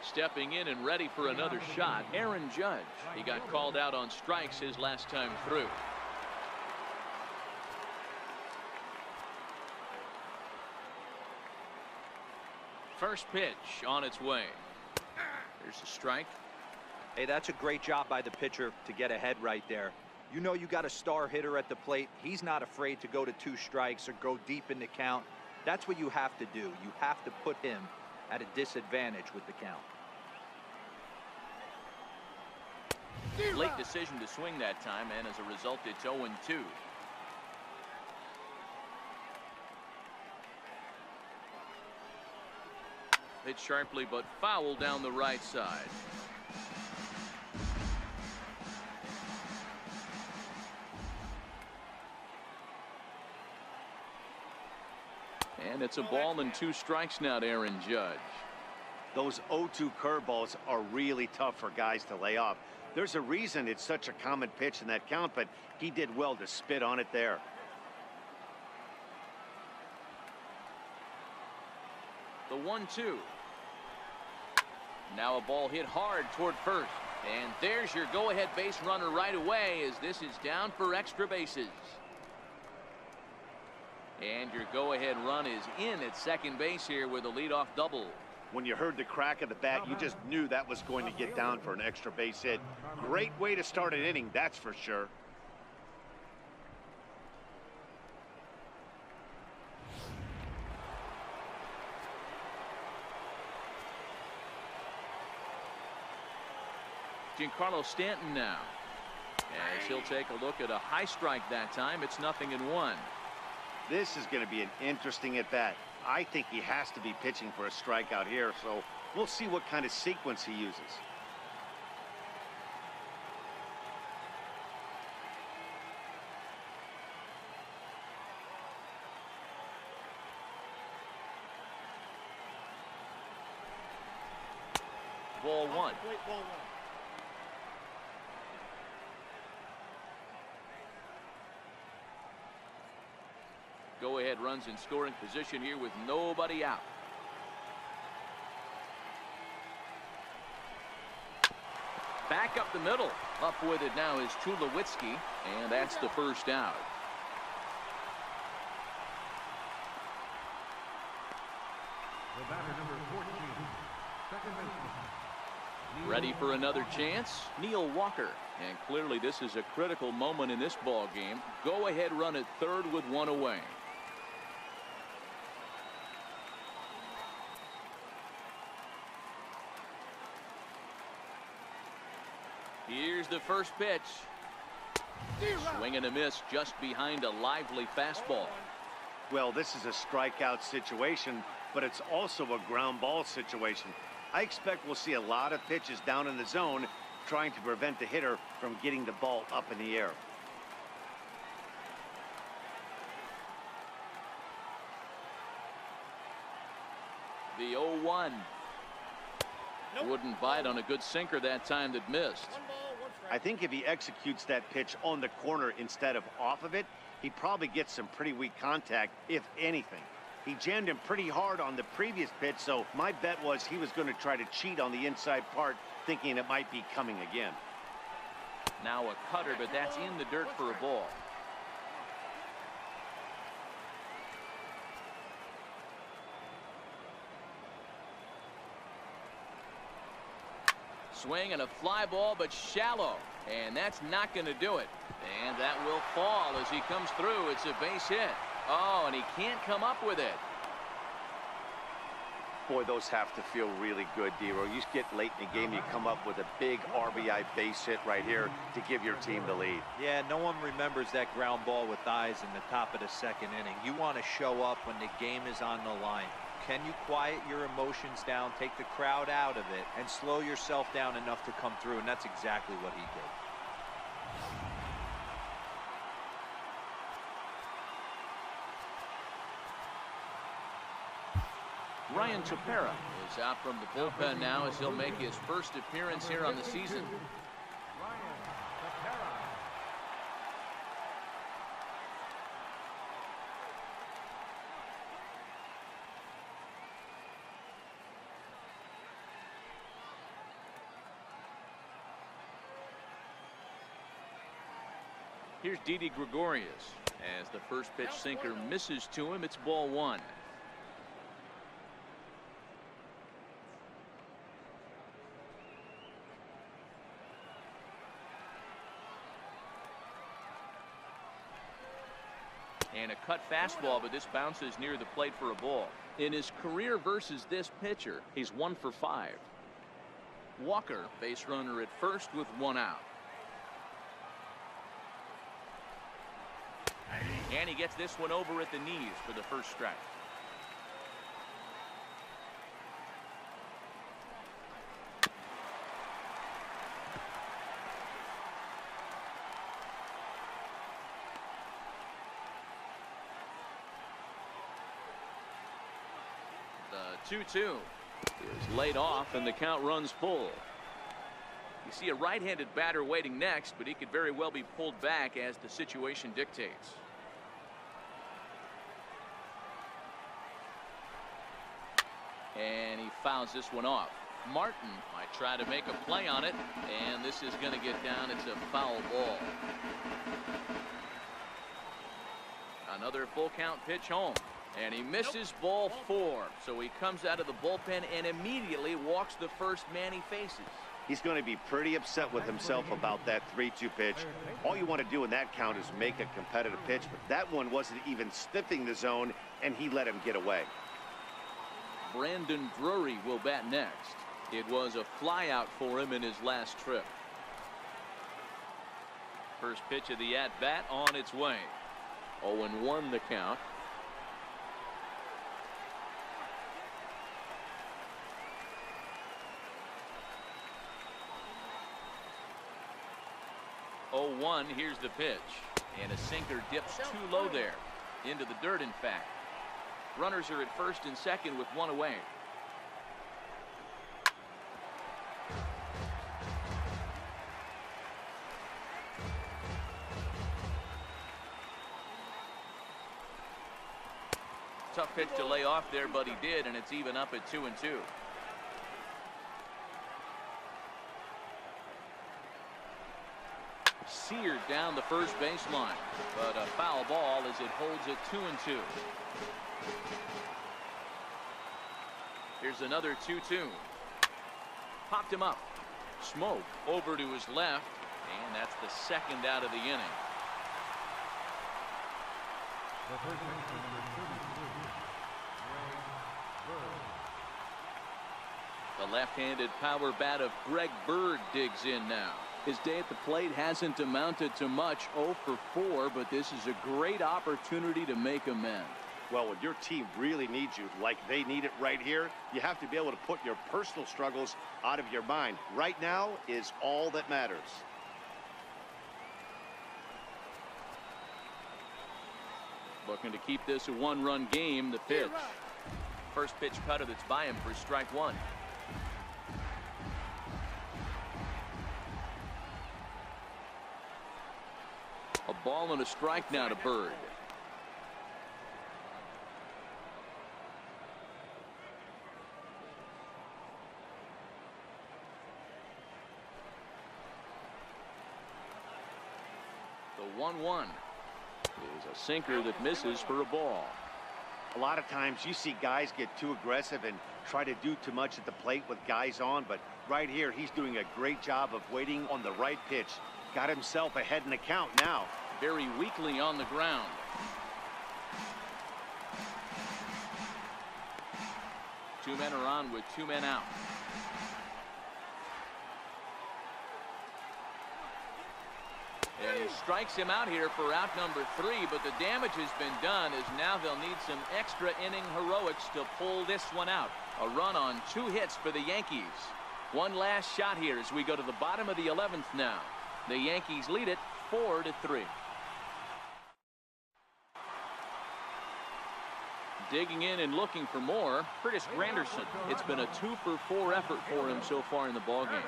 [SPEAKER 1] Stepping in and ready for another shot, Aaron Judge. He got called out on strikes his last time through. First pitch on its way. There's a strike.
[SPEAKER 4] Hey, that's a great job by the pitcher to get ahead right there. You know you got a star hitter at the plate. He's not afraid to go to 2 strikes or go deep in the count. That's what you have to do. You have to put him at a disadvantage with the count.
[SPEAKER 1] Late decision to swing that time, and as a result, it's 0-2. Hit sharply, but foul down the right side. And it's a ball and 2 strikes now to Aaron Judge.
[SPEAKER 2] Those 0-2 curveballs are really tough for guys to lay off. There's a reason it's such a common pitch in that count, but he did well to spit on it there.
[SPEAKER 1] The 1-2. Now a ball hit hard toward first. And there's your go-ahead base runner right away, as this is down for extra bases. And your go-ahead run is in at second base here with a leadoff double.
[SPEAKER 2] When you heard the crack of the bat, you just knew that was going to get down for an extra base hit. Great way to start an inning, that's for sure.
[SPEAKER 1] Giancarlo Stanton now, as he'll take a look at a high strike that time. It's 0-1.
[SPEAKER 2] This is going to be an interesting at bat. I think he has to be pitching for a strikeout here, so we'll see what kind of sequence he uses.
[SPEAKER 1] Ball 1. Go-ahead runs in scoring position here with nobody out. Back up the middle. Up with it now is Tulowitzki, and that's the first out.
[SPEAKER 3] The batter, number 14, second baseman.
[SPEAKER 1] Ready for another chance? Neil Walker. And clearly this is a critical moment in this ball game. Go-ahead run at third with 1 away. Here's the first pitch. Swing and a miss just behind a lively fastball.
[SPEAKER 2] Well, this is a strikeout situation, but it's also a ground ball situation. I expect we'll see a lot of pitches down in the zone trying to prevent the hitter from getting the ball up in the air.
[SPEAKER 1] The 0-1. Wouldn't bite on a good sinker that time that missed.
[SPEAKER 2] I think if he executes that pitch on the corner instead of off of it, he probably gets some pretty weak contact, if anything. He jammed him pretty hard on the previous pitch, so my bet was he was going to try to cheat on the inside part, thinking it might be coming again.
[SPEAKER 1] Now a cutter, but that's in the dirt for a ball. Swing and a fly ball, but shallow. And that's not going to do it. And that will fall as he comes through. It's a base hit. Oh, and he can't come up with it.
[SPEAKER 2] Boy, those have to feel really good, D-Row. You get late in the game, you come up with a big RBI base hit right here to give your team the lead.
[SPEAKER 4] Yeah, no one remembers that ground ball with eyes in the top of the second inning. You want to show up when the game is on the line. Can you quiet your emotions down, take the crowd out of it, and slow yourself down enough to come through? And that's exactly what he did.
[SPEAKER 1] Ryan Tepera is out from the bullpen now as he'll make his first appearance here on the season.
[SPEAKER 3] Ryan Tepera.
[SPEAKER 1] Here's Didi Gregorius. As the first pitch sinker misses to him, it's ball one. And a cut fastball, but this bounces near the plate for a ball. In his career versus this pitcher, he's 1 for 5. Walker, base runner at first with 1 out. And he gets this one over at the knees for the first strike. The 2-2 is laid off and the count runs full. You see a right-handed batter waiting next, but he could very well be pulled back as the situation dictates. And he fouls this one off. Martin might try to make a play on it, and this is going to get down. It's a foul ball. Another full count pitch home, and he misses ball 4. So he comes out of the bullpen and immediately walks the first man he faces.
[SPEAKER 2] He's going to be pretty upset with himself about that 3-2 pitch. All you want to do in that count is make a competitive pitch, but that one wasn't even sniffing the zone, and he let him get away.
[SPEAKER 1] Brandon Drury will bat next. It was a flyout for him in his last trip. First pitch of the at-bat on its way. 0-1 the count. Here's the pitch, and a sinker dips too low there, into the dirt in fact. Runners are at first and second with 1 away. Tough pitch to lay off there, but he did, and it's even up at 2-2. Seared down the first baseline, but a foul ball as it holds it 2-2. Here's another 2-2. Popped him up. Smoke over to his left, and that's the second out of the inning.
[SPEAKER 3] The first baseman, number 33, Greg Bird.
[SPEAKER 1] The left-handed power bat of Greg Bird digs in now. His day at the plate hasn't amounted to much, 0 for 4, but this is a great opportunity to make amends.
[SPEAKER 2] Well, when your team really needs you, like they need it right here, you have to be able to put your personal struggles out of your mind. Right now is all that matters.
[SPEAKER 1] Looking to keep this a 1-run game. The pitch. First pitch cutter that's by him for strike 1. A ball and a strike now to Bird. The 1-1 is a sinker that misses for a ball.
[SPEAKER 2] A lot of times you see guys get too aggressive and try to do too much at the plate with guys on, but right here he's doing a great job of waiting on the right pitch. Got himself ahead in the count now.
[SPEAKER 1] Very weakly on the ground. Two men are on with 2 men out. And he strikes him out here for out number 3, but the damage has been done as now they'll need some extra inning heroics to pull this one out. A run on 2 hits for the Yankees. One last shot here as we go to the bottom of the 11th now. The Yankees lead it 4-3. Digging in and looking for more, Curtis Granderson. It's been a 2-for-4 effort for him so far in the ballgame.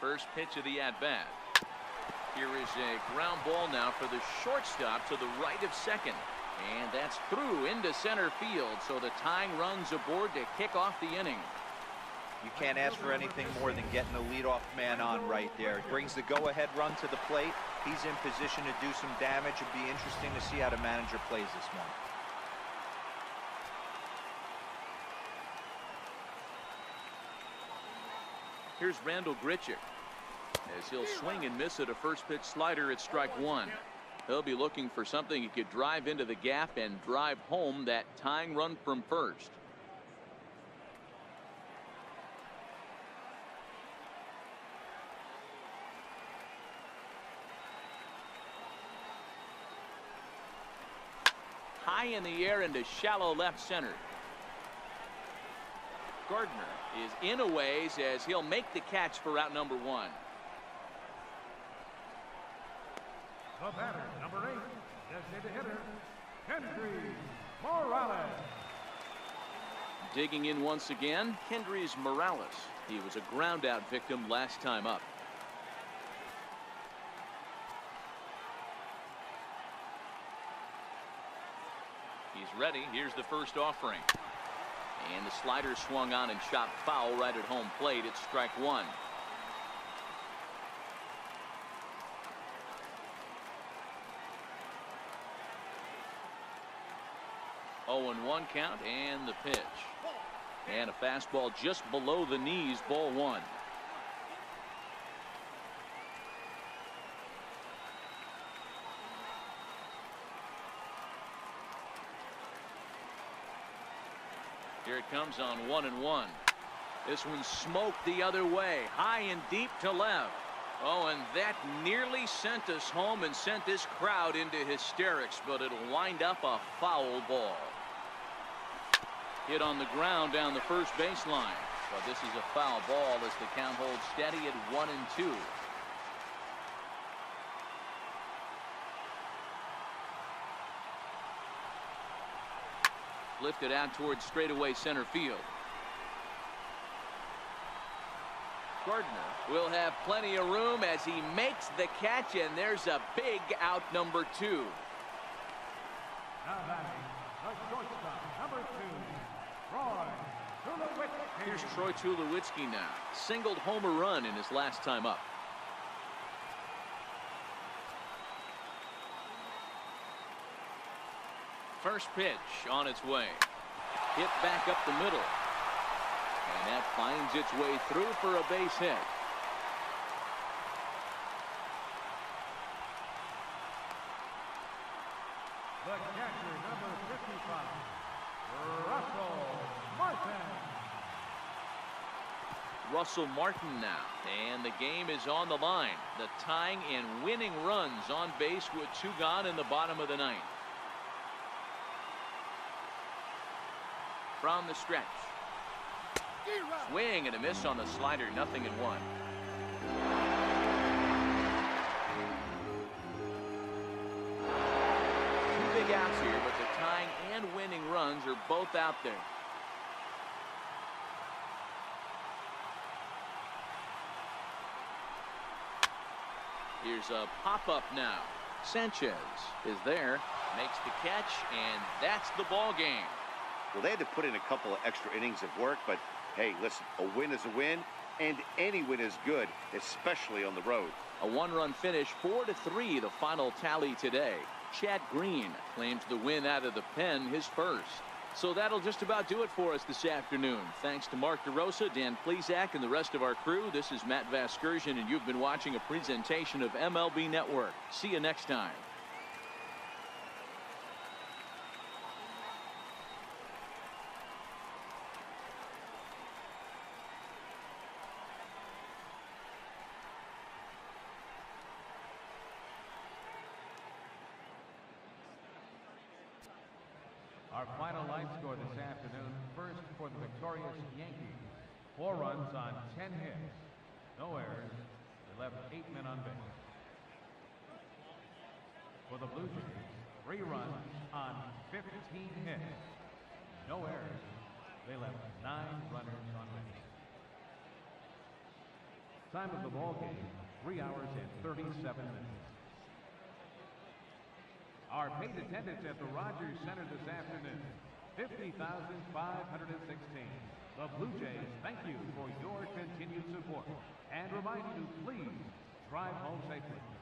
[SPEAKER 1] First pitch of the at-bat. Here is a ground ball now for the shortstop to the right of second. And that's through into center field, so the tying run's aboard to kick off the inning.
[SPEAKER 4] You can't ask for anything more than getting the leadoff man on right there. It brings the go-ahead run to the plate. He's in position to do some damage. It'd be interesting to see how the manager plays this one.
[SPEAKER 1] Here's Randall Grichuk, as he'll swing and miss at a first pitch slider at strike one. He'll be looking for something he could drive into the gap and drive home that tying run from first. High in the air into shallow left center. Gardner is in a ways as he'll make the catch for out number one.
[SPEAKER 3] The batter, number 8, designated hitter, Kendrys Morales.
[SPEAKER 1] Digging in once again, Kendrys Morales. He was a ground out victim last time up. He's ready. Here's the first offering. And the slider swung on and chopped foul right at home plate. It's strike one. Oh, and 1 count, and the pitch. And a fastball just below the knees, ball one. Here it comes on 1-1. This one smoked the other way, high and deep to left. Oh, and that nearly sent us home and sent this crowd into hysterics, but it'll wind up a foul ball. Hit on the ground down the first baseline, but this is a foul ball as the count holds steady at 1-2. Lifted out towards straightaway center field. Gardner will have plenty of room as he makes the catch, and there's a big out, number 2.
[SPEAKER 3] Now batting, the shortstop, number 2, Troy Tulowitzki.
[SPEAKER 1] Here's Troy Tulowitzki now. Singled homer run in his last time up. First pitch on its way. Hit back up the middle. And that finds its way through for a base hit.
[SPEAKER 3] The catcher, number 55, Russell Martin.
[SPEAKER 1] Russell Martin now. And the game is on the line. The tying and winning runs on base with 2 gone in the bottom of the 9th. From the stretch. Swing and a miss on the slider, 0-1. 2 big outs here, but the tying and winning runs are both out there. Here's a pop-up now. Sanchez is there, makes the catch, and that's the ball game.
[SPEAKER 2] Well, they had to put in a couple of extra innings of work, but hey, listen, a win is a win, and any win is good, especially on the road.
[SPEAKER 1] A 1-run finish, 4-3, the final tally today. Chad Green claims the win out of the pen, his first. So that'll just about do it for us this afternoon. Thanks to Mark DeRosa, Dan Plesac, and the rest of our crew. This is Matt Vasgersian, and you've been watching a presentation of MLB Network. See you next time.
[SPEAKER 3] Our final line score this afternoon, first for the victorious Yankees. 4 runs on 10 hits. No errors. left 8 men on base. For the Blue Jays, 3 runs on 15 hits. No errors. They left 9 runners on base. Time of the ball game, 3 hours and 37 minutes. Our paid attendance at the Rogers Center this afternoon, 50,516. The Blue Jays thank you for your continued support and remind you to please drive home safely.